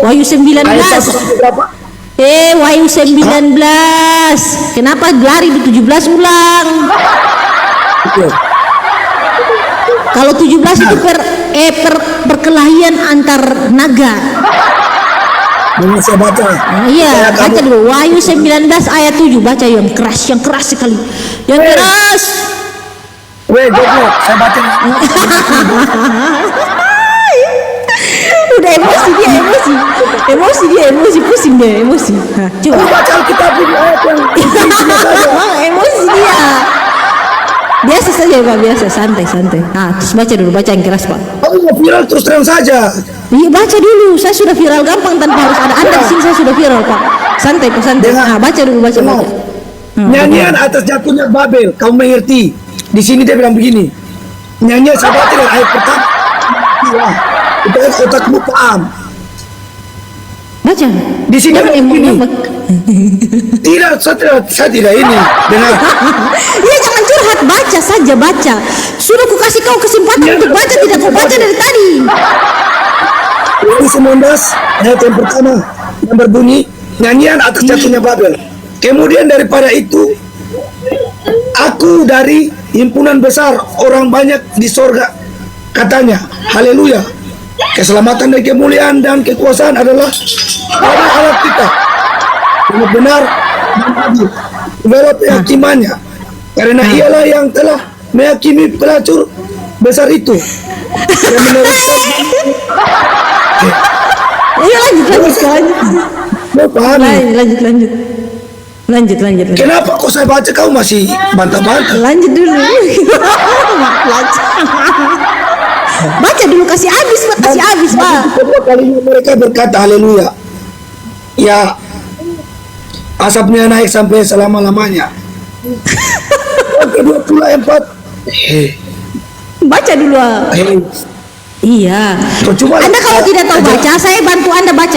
Wahyu 19. ayat 1 sampai berapa? Wahyu 19. Kenapa lari di 17 ulang? Oke. Kalau 17 itu perkelahian antar naga. Ini saya baca. Iya, baca dulu. Wahyu 19 ayat 7. Baca yang keras sekali. Yang keras. Goblok, saya baca. Udah emosi, pusing dia, emosi. Coba. Kamu baca Alkitab ini ayat yang isinya saja. Emosi dia. Biasa saja Pak, biasa, santai. Terus baca yang keras Pak. Kamu mau viral terus terang saja. Iya, baca dulu. Saya sudah viral gampang tanpa harus ada Anda di sini, saya sudah viral Pak. Santai. Baca dulu. Nyanyian atas jatuhnya Babel. Kamu mengerti? Di sini dia bilang begini. Nyanyian saya baca dari ayat pertama. Itu otakmu paham. Baca. Di sini Jangan begini. Tidak, saya tidak ini. Dengar. Iya, jangan curhat, baca saja. Sudah ku kasih kau kesempatan untuk baca, tidak kau baca dari tadi. Ini 19 ayat yang pertama yang berbunyi nyanyian atas jatuhnya Babel. Kemudian daripada itu aku dari himpunan besar orang banyak di sorga, katanya, haleluya, keselamatan dan kemuliaan dan kekuasaan adalah pada Allah kita, yang benar dan adil segala kehakimannya, karena ialah yang telah menghakimi pelacur besar itu yang meneruskan. Iya, lanjut. Lanjut. Kenapa kok saya baca kau masih bantah-bantah? Lanjut dulu. Baca dulu, kasih habis Pak. Kedua kalinya mereka berkata haleluya. Ya, asapnya naik sampai selama-lamanya. Yang kedua pula 4. Baca dulu. Iya. Cuma Anda kalau tidak tahu baca, saya bantu Anda baca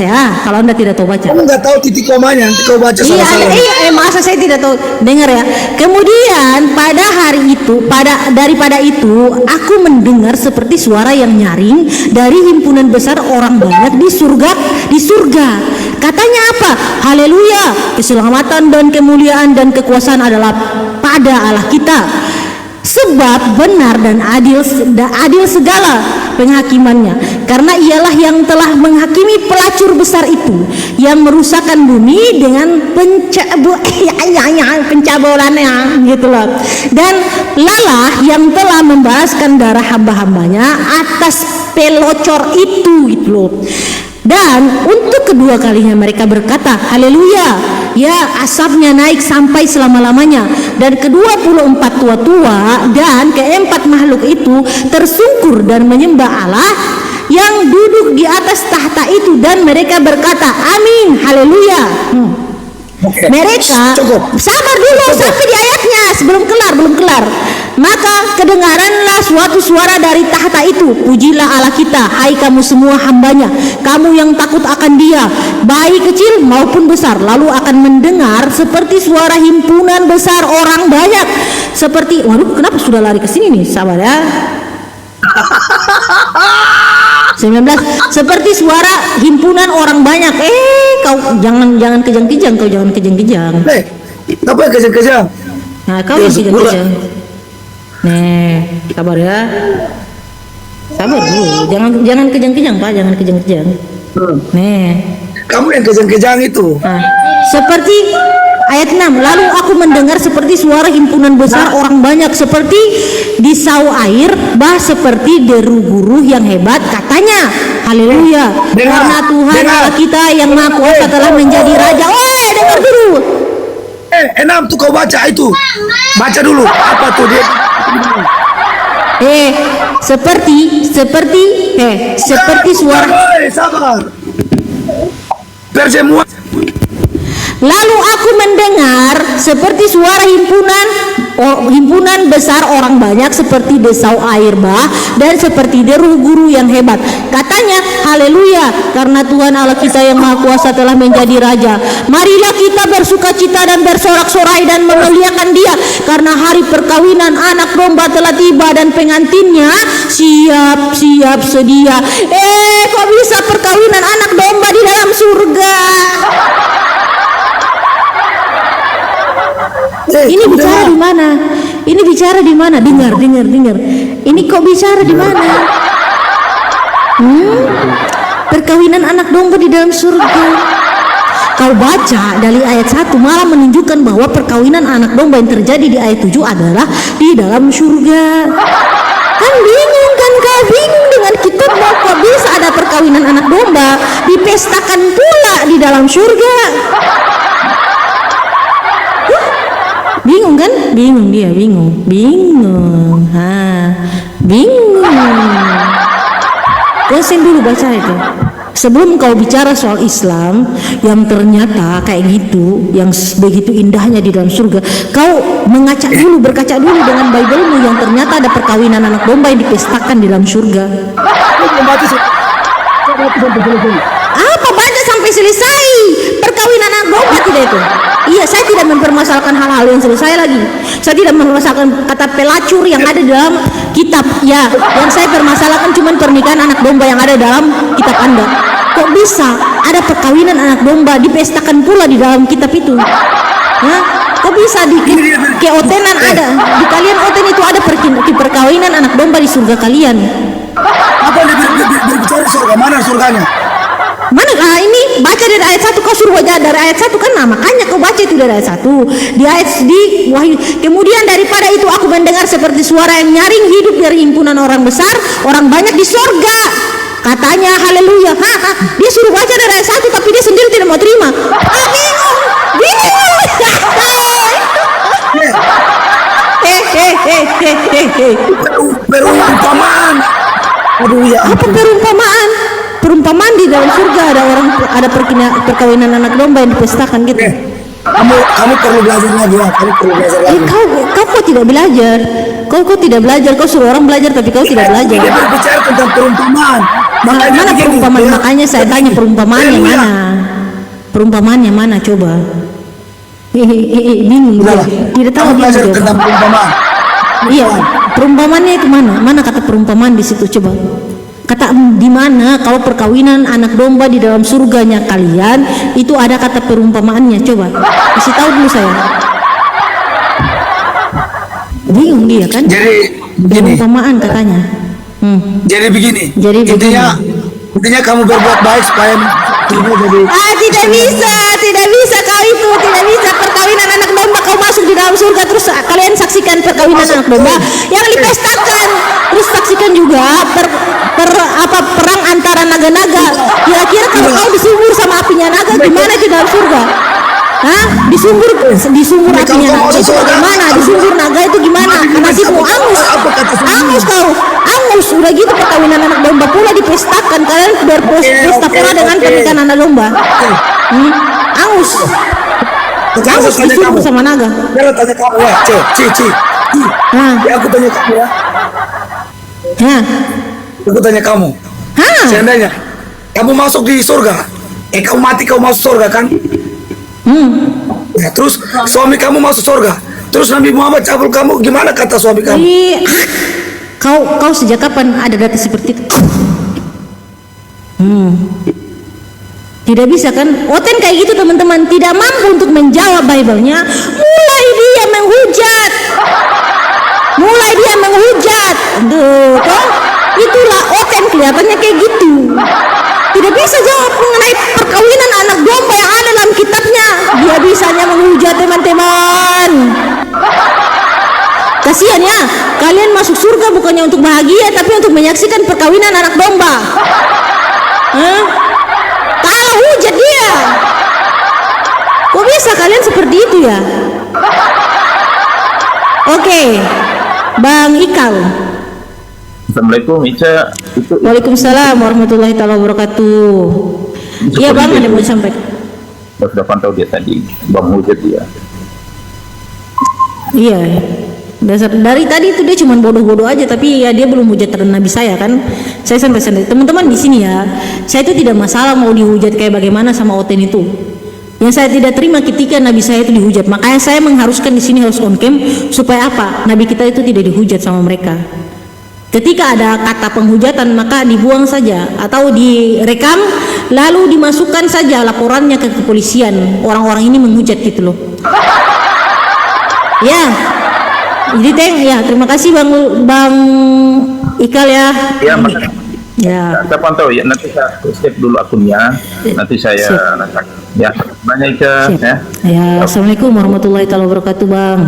ya. Kalau Anda tidak tahu baca. kamu nggak tahu titik komanya, nanti kau baca salah-salah. Masa saya tidak tahu. Dengar ya. Kemudian pada hari itu, daripada itu, aku mendengar seperti suara yang nyaring dari himpunan besar orang banyak di surga. Katanya apa? Haleluya, keselamatan dan kemuliaan dan kekuasaan adalah pada Allah kita. Sebab benar dan adil segala penghakimannya, karena ialah yang telah menghakimi pelacur besar itu yang merusakkan bumi dengan pencabulannya gitu loh, dan lalah yang telah membalaskan darah hamba-hambanya atas pelocor itu gitu loh. Dan untuk kedua kalinya mereka berkata haleluya, ya, asapnya naik sampai selama-lamanya, dan ke-24 tua-tua dan ke-4 makhluk itu tersungkur dan menyembah Allah yang duduk di atas tahta itu, dan mereka berkata amin, haleluya. Mereka sabar dulu sampai di ayatnya, belum kelar. Maka kedengaranlah suatu suara dari tahta itu, pujilah Allah kita, hai kamu semua hambanya, kamu yang takut akan Dia, baik kecil maupun besar. Lalu akan mendengar seperti suara himpunan besar orang banyak, seperti, waduh, kenapa sudah lari ke sini nih? Sabar ya. 19, seperti suara himpunan orang banyak. Kau jangan kejang-kejang, Apa yang kejang-kejang? Nah, kau yang kejang-kejang. Sabar ya. Sabar dulu. Jangan kejang-kejang, Pak, jangan kejang-kejang. Kamu yang kejang-kejang itu. Seperti Ayat 6, lalu aku mendengar seperti suara himpunan besar orang banyak seperti disau air, bah seperti deru guru yang hebat. Katanya, haleluya, karena Tuhan Allah kita yang Maha Kuasa telah menjadi Raja. Woi, dengar dulu. 6 tuh kau baca itu. Baca dulu. Apa tuh dia? Seperti suara. Sabar. Persemua. Lalu aku mendengar seperti suara himpunan besar orang banyak seperti desau air bah dan seperti deru guru yang hebat. Katanya, haleluya, karena Tuhan Allah kita yang Maha Kuasa telah menjadi Raja. Marilah kita bersukacita dan bersorak-sorai dan memuliakan Dia, karena hari perkawinan anak domba telah tiba dan pengantinnya siap-siap sedia. Kok bisa perkawinan anak domba di dalam surga? Ini bicara di mana? Ini bicara di mana? Dengar. Ini kok bicara di mana? Perkawinan anak domba di dalam surga. Kau baca dari ayat 1 malah menunjukkan bahwa perkawinan anak domba yang terjadi di ayat 7 adalah di dalam surga. Kan bingung kan? Kau bingung dengan kitab bahwa kok bisa ada perkawinan anak domba dipestakan pula di dalam surga. Bingung kan? Bingung. Terusin dulu baca itu. Sebelum kau bicara soal Islam yang ternyata kayak gitu, yang begitu indahnya di dalam surga, kau berkaca dulu dengan Bible-mu yang ternyata ada perkawinan anak domba yang dipestakan di dalam surga. Apa baca sampai selesai? Perkawinan anak domba tidak itu? Iya, saya tidak mempermasalahkan hal-hal yang selesai lagi. Saya tidak mempermasalahkan kata pelacur yang ada dalam kitab. Ya, yang saya permasalahkan cuma pernikahan anak domba yang ada dalam kitab Anda. Kok bisa ada perkawinan anak domba dipestakan pula di dalam kitab itu? Ya, kok bisa di keotenan ada? Di kalian oten itu ada perkawinan anak domba di surga kalian. Apa yang berbicara surga? Mana surganya? Mana ini baca dari ayat 1, kau suruh baca dari ayat 1 kan, makanya kau baca itu dari ayat 1 di Wahyu. Kemudian daripada itu aku mendengar seperti suara yang nyaring hidup dari himpunan orang besar orang banyak di sorga. Katanya, haleluya. Dia suruh baca dari ayat 1 tapi dia sendiri tidak mau terima. Bingung. Perumpamaan. Apa perumpamaan? Perumpamaan di dalam surga ada perkawinan anak domba yang dipestakan gitu. Kamu perlu belajar lagi ya. Kau kok tidak belajar? Kau tidak belajar. Kau suruh orang belajar tapi kau tidak belajar. Dia berbicara tentang perumpamaan. Mana perumpamaan? Makanya saya tanya perumpamaannya mana? Perumpamaannya mana? Coba. Bingung dia. Tidak tahu dia belajar tentang perumpamaan. Iya, perumpamaannya itu mana? Mana kata perumpamaan di situ? Coba. Kata di mana kalau perkawinan anak domba di dalam surganya kalian itu ada kata perumpamaannya? Coba kasih tahu dulu saya. Bingung dia kan? Jadi begini. Perumpamaan katanya. Jadi begini. Intinya kamu berbuat baik supaya tidak bisa kau itu tidak bisa perkawinan anak domba kau masuk di dalam surga terus kalian saksikan perkawinan anak domba yang dipestakan terus saksikan juga perang antara naga-naga. Kira-kira kalau kau disumur sama apinya naga gimana di dalam surga? Disumur apinya naga itu bagaimana? Disumur naga itu gimana? Nasibmu angus udah gitu perkawinan anak domba pula dipestakan. Kalian berpesta pula dengan pernikahan anak domba. Angus disumur sama naga. Biar tanya kamu ya, Ci. Ya aku tanya kamu ya. Aku tanya kamu. Seandainya kamu masuk di surga, kamu mati kau masuk surga kan? Ya, terus suami kamu masuk surga. Terus Nabi Muhammad cabul kamu, gimana kata suami kamu? Kau sejak kapan ada data seperti itu? Tidak bisa kan? Oten kayak gitu teman-teman, tidak mampu untuk menjawab Bible-nya. Mulai dia menghujat. Toh? Itulah Oten kelihatannya kayak gitu. Tidak bisa jawab mengenai perkawinan anak domba yang ada dalam Alkitabnya, dia bisanya menghujat teman-teman. Kasihan ya, kalian masuk surga bukannya untuk bahagia, tapi untuk menyaksikan perkawinan anak domba. Hah? Kalah hujat dia. Kok bisa kalian seperti itu ya? Oke, Bang Ikal. Assalamualaikum Ica. Waalaikumsalam warahmatullahi taala wabarakatuh. Iya Bang, ada yang mau disampaikan? Sudah pantau dia tadi, Bang hujat dia. Iya. Dasar dari tadi itu dia cuma bodoh-bodoh aja, tapi ya dia belum hujat terhadap Nabi saya kan. Saya sampai sendiri. Teman-teman di sini ya, saya itu tidak masalah mau dihujat kayak bagaimana sama Oten itu. Yang saya tidak terima ketika Nabi saya itu dihujat. Makanya saya mengharuskan di sini harus on cam supaya apa? Nabi kita itu tidak dihujat sama mereka. Ketika ada kata penghujatan maka dibuang saja atau direkam lalu dimasukkan saja laporannya ke kepolisian. Orang-orang ini menghujat gitu loh. Ya. Jadi ya terima kasih Bang Ikal ya. Ya, ya. saya pantau ya. Nanti saya save dulu akunnya. Nanti saya letak. Ya, banyak Ica. Ya. Ya, assalamualaikum warahmatullahi wabarakatuh Bang.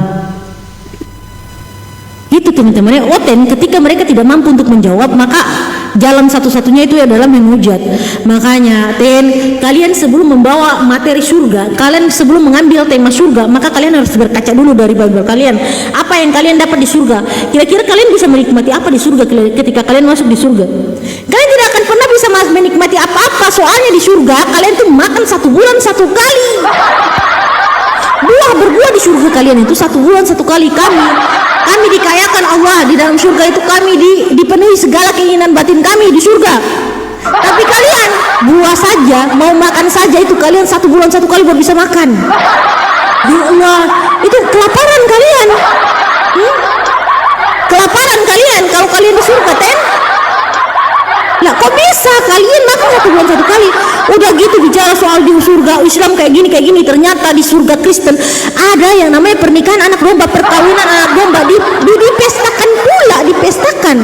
Itu teman-teman ya, Oten ketika mereka tidak mampu untuk menjawab maka jalan satu-satunya itu adalah menghujat. Makanya kalian sebelum membawa materi surga, kalian sebelum mengambil tema surga, maka kalian harus berkaca dulu dari Bible kalian. Apa yang kalian dapat di surga? Kira-kira kalian bisa menikmati apa di surga ketika kalian masuk di surga? Kalian tidak akan pernah bisa menikmati apa-apa, soalnya di surga kalian tuh makan 1 bulan 1 kali. Berbuah di surga kalian itu 1 bulan 1 kali. Kami dikayakan Allah di dalam surga itu, kami dipenuhi segala keinginan batin kami di surga. Tapi kalian buah saja, mau makan saja itu kalian 1 bulan 1 kali baru bisa makan. Ya Allah, itu kelaparan kalian. Kelaparan kalian kalau kalian di surga Lah kok bisa kalian makan 1 bulan 1 kali? Udah gitu bicara soal di surga Islam kayak gini, ternyata di surga Kristen ada yang namanya pernikahan anak domba, perkawinan anak domba dipestakan pula, dipestakan.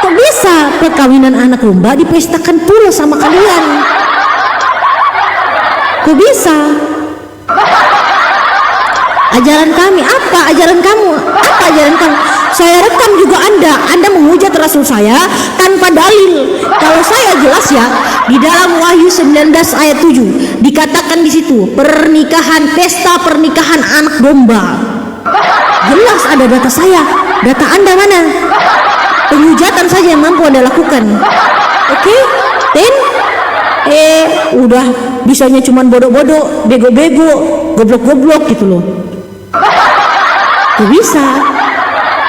Kok bisa perkawinan anak domba dipestakan pula sama kalian? Kok bisa? Ajaran kami apa? Ajaran kamu apa? Ajaran kamu? Saya rekam juga Anda menghujat Rasul saya tanpa dalil. Kalau saya jelas ya, di dalam Wahyu 19 ayat 7 dikatakan di situ pesta pernikahan anak domba. Jelas ada data saya. Data Anda mana? Penghujatan saja yang mampu Anda lakukan. Oke? Udah bisanya cuman bodoh-bodoh, bego-bego, goblok-goblok gitu loh. Gak bisa.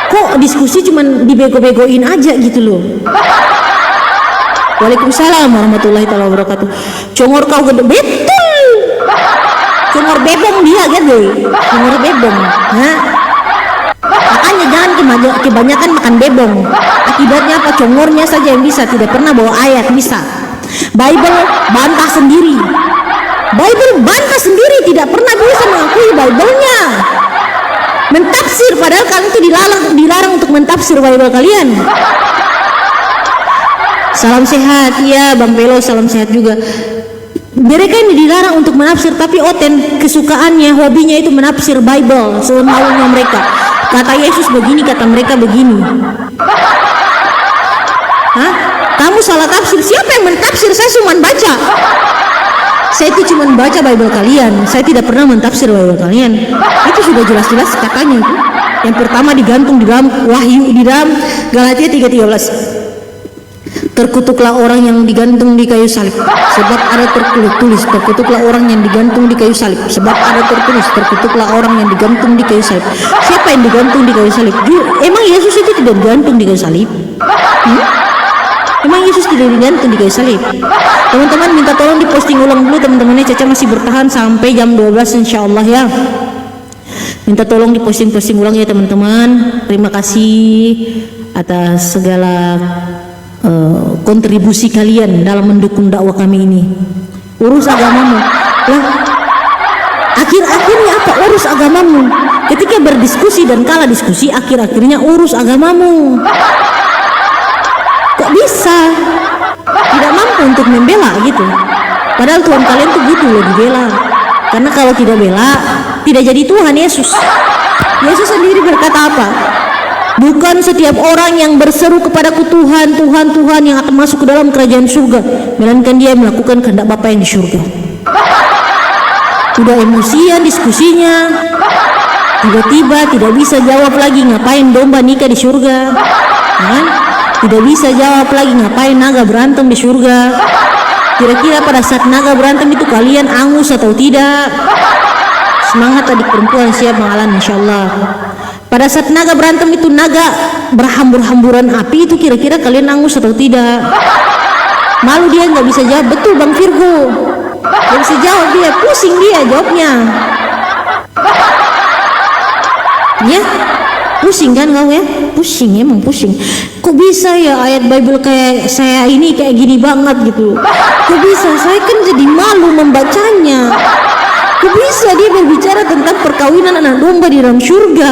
Kok diskusi cuman dibego-begoin aja gitu loh. Waalaikumsalam warahmatullahi wabarakatuh. Congor kau gede, betul. Congor bebong dia gitu. Congor bebong. Makanya jangan kebanyakan makan bebong. Akibatnya apa? Congornya saja yang bisa, tidak pernah bawa ayat bisa. Bible bantah sendiri. Bible bantah sendiri, tidak pernah bisa mengakui Bible-nya. Mentafsir, padahal kalian itu dilarang untuk mentafsir Bible kalian. Salam sehat, ya Bang Pelo, salam sehat juga. Mereka ini dilarang untuk menafsir, tapi Oten kesukaannya, hobinya itu menafsir Bible semaunya mereka. Kata Yesus begini, kata mereka begini. Hah? Kamu salah tafsir. Siapa yang mentafsir? Saya cuma baca. Saya itu cuma baca Bible kalian. Saya tidak pernah mentafsir Bible kalian. Itu sudah jelas-jelas katanya itu. Yang pertama digantung di dalam Wahyu, di dalam Galatia 3:13. Terkutuklah orang yang digantung di kayu salib, sebab ada tertulis. Terkutuklah orang yang digantung di kayu salib, sebab ada tertulis. Terkutuklah orang yang digantung di kayu salib. Siapa yang digantung di kayu salib? Emang Yesus itu tidak digantung di kayu salib? Emang Yesus tidak digantung di kayu salib? Teman-teman minta tolong diposting ulang dulu teman-temannya. Caca masih bertahan sampai jam 12 insyaallah ya. Minta tolong diposting ulang ya teman-teman. Terima kasih atas segala kontribusi kalian dalam mendukung dakwah kami ini. Urus agamamu lah. Akhir-akhirnya apa? Urus agamamu. Ketika berdiskusi dan kalah diskusi, akhir-akhirnya urus agamamu. Kok bisa tidak mampu untuk membela gitu? Padahal Tuhan kalian tuh butuh loh dibela. Karena kalau tidak bela, tidak jadi Tuhan Yesus. Yesus sendiri berkata apa? Bukan setiap orang yang berseru kepadaku Tuhan, Tuhan, Tuhan yang akan masuk ke dalam kerajaan surga, melainkan dia melakukan kehendak Bapa yang di surga. Udah emosian diskusinya, tiba-tiba tidak bisa jawab lagi ngapain domba nikah di surga, kan? Tidak bisa jawab lagi ngapain naga berantem di surga. Kira-kira pada saat naga berantem itu kalian angus atau tidak? Semangat adik perempuan, siap mengalami insyaallah. Pada saat naga berantem itu, naga berhambur-hamburan api itu, kira-kira kalian angus atau tidak? Malu dia nggak bisa jawab. Betul Bang Virgo, nggak bisa jawab dia, pusing dia jawabnya. Ya, pusing kan kau ya? Pusing, emang pusing. Kok bisa ya ayat Bible kayak saya ini kayak gini banget gitu? Kok bisa? Saya kan jadi malu membacanya. Kok bisa dia berbicara tentang perkawinan anak domba di dalam surga?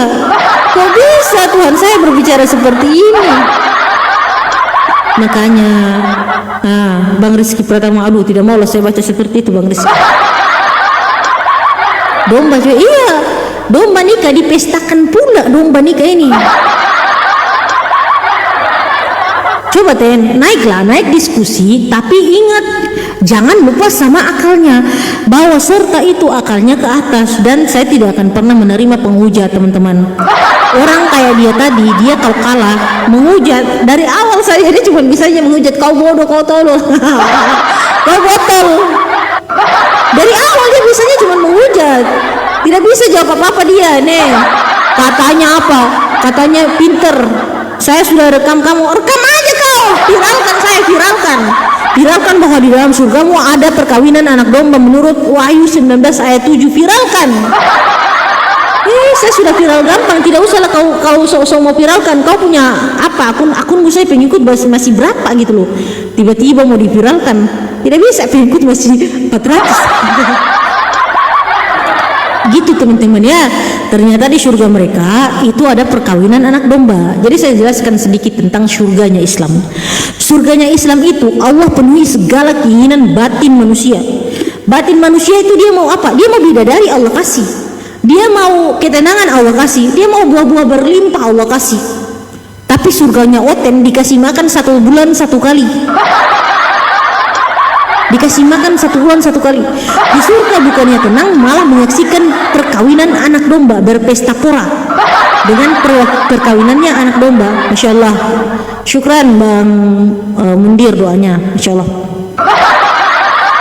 Kok bisa Tuhan saya berbicara seperti ini? Makanya Bang Rizky Pratama, aduh tidak mau lah saya baca seperti itu Bang Rizky. Domba juga, iya, domba nikah dipestakan pula domba nikah ini. Coba naik diskusi, tapi ingat jangan lupa sama akalnya, bahwa serta itu akalnya ke atas. Dan saya tidak akan pernah menerima penghujat teman-teman. Orang kayak dia tadi, dia kalau kalah menghujat dari awal, saya ini cuma bisanya menghujat, kau bodoh, kau tolol, kau botol. Dari awal dia bisanya cuma menghujat, tidak bisa jawab apa-apa dia. Katanya apa? Katanya pinter. Saya sudah rekam kamu, rekam aja kau, viralkan, saya viralkan bahwa di dalam surgamu ada perkawinan anak domba menurut Wahyu 19 ayat 7, viralkan. Saya sudah viral gampang, tidak usah lah kau sok-sok mau viralkan. Kau punya apa? Akun saya pengikut masih berapa gitu loh, tiba-tiba mau diviralkan, tidak bisa, pengikut masih 400. Gitu teman-teman ya. Ternyata di surga mereka itu ada perkawinan anak domba. Jadi saya jelaskan sedikit tentang surganya Islam. Surganya Islam itu Allah penuhi segala keinginan batin manusia. Batin manusia itu dia mau apa? Dia mau bidadari, Allah kasih. Dia mau ketenangan, Allah kasih. Dia mau buah-buah berlimpah, Allah kasih. Tapi surganya Oten dikasih makan 1 bulan 1 kali. Dikasih makan 1 bulan 1 kali. Di surga bukannya tenang, malah menyaksikan perkawinan anak domba, berpesta pora dengan perkawinannya anak domba. Masya Allah. Syukran Bang Mundir doanya, Masya Allah.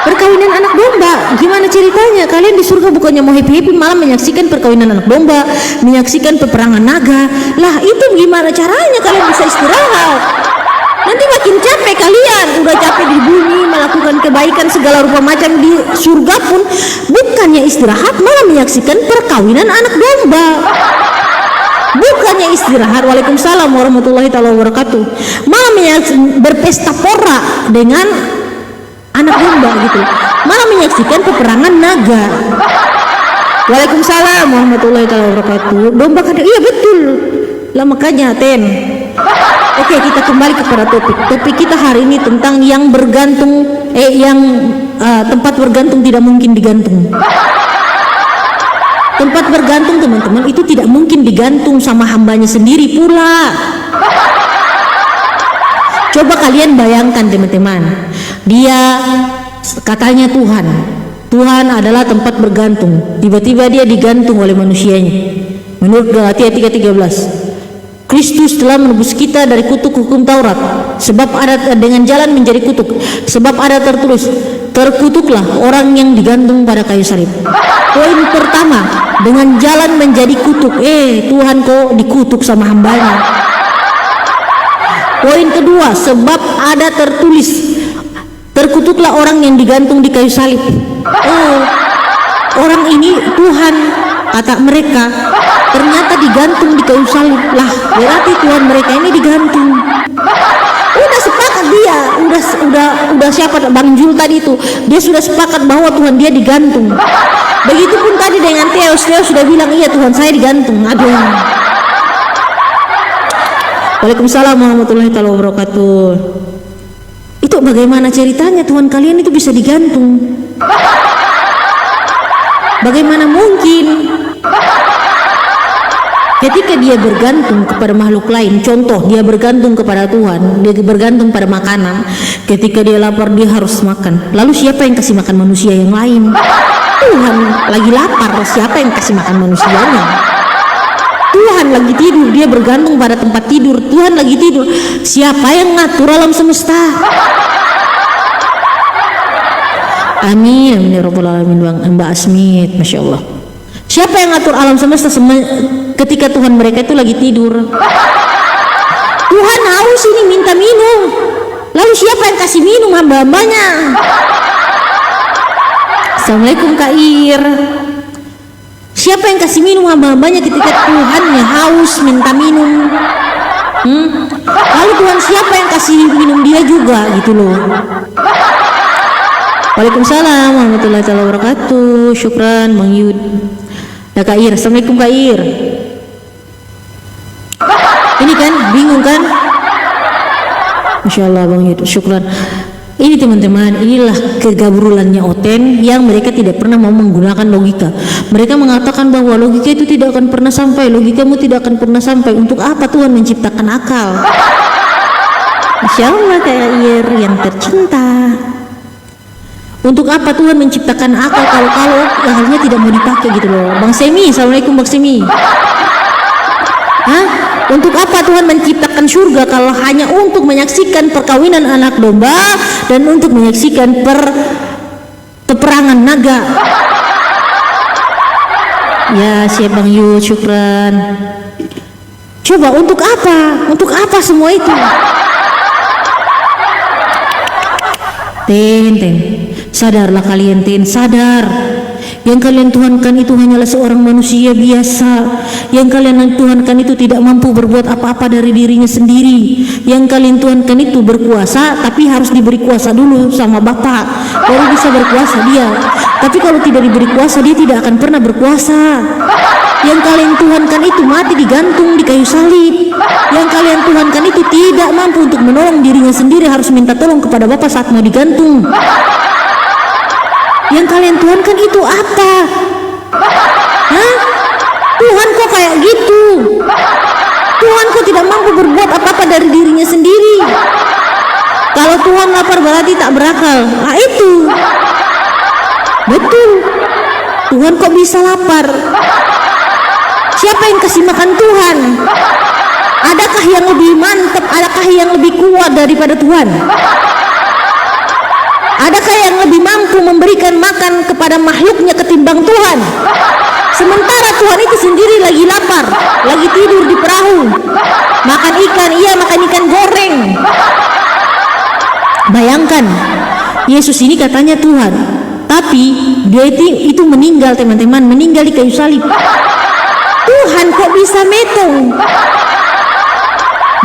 Perkawinan anak domba, gimana ceritanya? Kalian di surga bukannya mau happy-happy, malah menyaksikan perkawinan anak domba, menyaksikan peperangan naga. Lah itu gimana caranya kalian bisa istirahat? Nanti makin capek kalian, udah capek di bumi melakukan kebaikan segala rupa macam, di surga pun bukannya istirahat, malah menyaksikan perkawinan anak domba. Bukannya istirahat, waalaikumsalam warahmatullahi wabarakatuh, malah berpesta pora dengan anak domba gitu, malah menyaksikan peperangan naga. Waalaikumsalam warahmatullahi wabarakatuh. Domba kan, iya betul lah, makanya Oke, kita kembali kepada topik kita hari ini tentang yang bergantung, tempat bergantung tidak mungkin digantung. Tempat bergantung teman-teman itu tidak mungkin digantung sama hambanya sendiri pula. Coba kalian bayangkan teman-teman, dia katanya Tuhan adalah tempat bergantung, tiba-tiba dia digantung oleh manusianya. Menurut Galatia 3:13, Kristus telah menebus kita dari kutuk hukum Taurat, sebab ada dengan jalan menjadi kutuk, sebab ada tertulis, terkutuklah orang yang digantung pada kayu salib. Poin pertama, dengan jalan menjadi kutuk. Tuhan kok dikutuk sama hambanya. Poin kedua, sebab ada tertulis, terkutuklah orang yang digantung di kayu salib. Orang ini Tuhan, kata mereka, ternyata digantung di kayu salib. Lah berarti Tuhan mereka ini digantung. Udah sepakat dia, udah siapa Bang Jul tadi itu, dia sudah sepakat bahwa Tuhan dia digantung. Begitupun tadi dengan Theo sudah bilang, iya Tuhan saya digantung. Aduh. Waalaikumsalam warahmatullahi wabarakatuh. Itu bagaimana ceritanya Tuhan kalian itu bisa digantung? Bagaimana mungkin? Ketika dia bergantung kepada makhluk lain, contoh dia bergantung kepada Tuhan, dia bergantung pada makanan. Ketika dia lapar dia harus makan. Lalu siapa yang kasih makan manusia yang lain? Tuhan lagi lapar, siapa yang kasih makan manusianya? Tuhan lagi tidur, dia bergantung pada tempat tidur. Tuhan lagi tidur, siapa yang ngatur alam semesta? Amin, amin ya rabbal alamin. Mbak Asmit, masya Allah. Siapa yang ngatur alam semesta ketika Tuhan mereka itu lagi tidur? Tuhan haus ini minta minum. Lalu siapa yang kasih minum hamba-hambanya? Assalamualaikum Kak Ir. Siapa yang kasih minum hamba-hambanya ketika Tuhannya haus minta minum? Lalu Tuhan siapa yang kasih minum dia juga gitu loh. Waalaikumsalam warahmatullahi wabarakatuh. Syukran Bang Yud. Ya Kak Ir, assalamualaikum Kak Ir. Ini kan bingung kan? Masya Allah Bang Yud, syukran. Ini teman-teman, inilah kegabrulannya Oten yang mereka tidak pernah mau menggunakan logika. Mereka mengatakan bahwa logika itu tidak akan pernah sampai, logikamu tidak akan pernah sampai. Untuk apa Tuhan menciptakan akal? Masya Allah Kak Ir yang tercinta. Untuk apa Tuhan menciptakan akal kalau akhirnya tidak mau dipakai gitu loh. Bang Semi, assalamualaikum Bang Semi. Hah? Untuk apa Tuhan menciptakan surga kalau hanya untuk menyaksikan perkawinan anak domba dan untuk menyaksikan peperangan naga? Ya siap Bang Yu, syukran. Coba untuk apa? Untuk apa semua itu? Ten. Sadarlah kalian Ten, sadar. Yang kalian tuhankan itu hanyalah seorang manusia biasa. Yang kalian tuhankan itu tidak mampu berbuat apa-apa dari dirinya sendiri. Yang kalian tuhankan itu berkuasa, tapi harus diberi kuasa dulu sama Bapak, baru bisa berkuasa dia. Tapi kalau tidak diberi kuasa, dia tidak akan pernah berkuasa. Yang kalian tuhankan itu mati digantung di kayu salib. Yang kalian tuhankan itu tidak mampu untuk menolong dirinya sendiri, harus minta tolong kepada Bapak saat mau digantung. Yang kalian tuhankan itu apa? Hah? Tuhan kok kayak gitu? Tuhan kok tidak mampu berbuat apa-apa dari dirinya sendiri? Kalau Tuhan lapar berarti tak berakal. Nah itu betul. Tuhan kok bisa lapar? Siapa yang kasih makan Tuhan? Adakah yang lebih mantap? Adakah yang lebih kuat daripada Tuhan? Adakah yang lebih mampu memberikan makan kepada makhluknya ketimbang Tuhan? Sementara Tuhan itu sendiri lagi lapar, lagi tidur di perahu, makan ikan, makan ikan goreng. Bayangkan, Yesus ini katanya Tuhan, tapi dia itu meninggal teman-teman, meninggal di kayu salib. Tuhan kok bisa metong?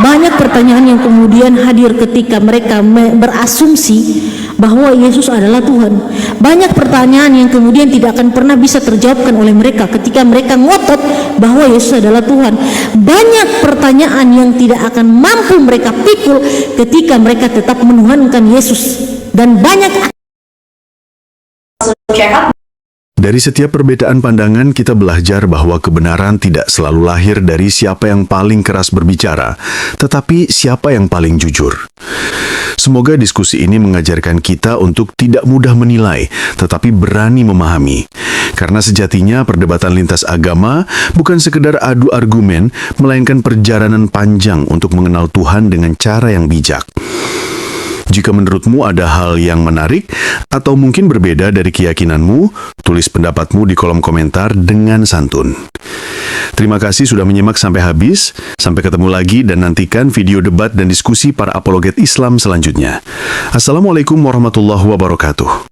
Banyak pertanyaan yang kemudian hadir ketika mereka berasumsi bahwa Yesus adalah Tuhan. Banyak pertanyaan yang kemudian tidak akan pernah bisa terjawabkan oleh mereka ketika mereka ngotot bahwa Yesus adalah Tuhan. Banyak pertanyaan yang tidak akan mampu mereka pikul ketika mereka tetap menuhankan Yesus. Dan banyak Dari setiap perbedaan pandangan, kita belajar bahwa kebenaran tidak selalu lahir dari siapa yang paling keras berbicara, tetapi siapa yang paling jujur. Semoga diskusi ini mengajarkan kita untuk tidak mudah menilai, tetapi berani memahami. Karena sejatinya perdebatan lintas agama bukan sekedar adu argumen, melainkan perjalanan panjang untuk mengenal Tuhan dengan cara yang bijak. Jika menurutmu ada hal yang menarik atau mungkin berbeda dari keyakinanmu, tulis pendapatmu di kolom komentar dengan santun. Terima kasih sudah menyimak sampai habis. Sampai ketemu lagi dan nantikan video debat dan diskusi para apologet Islam selanjutnya. Assalamualaikum warahmatullahi wabarakatuh.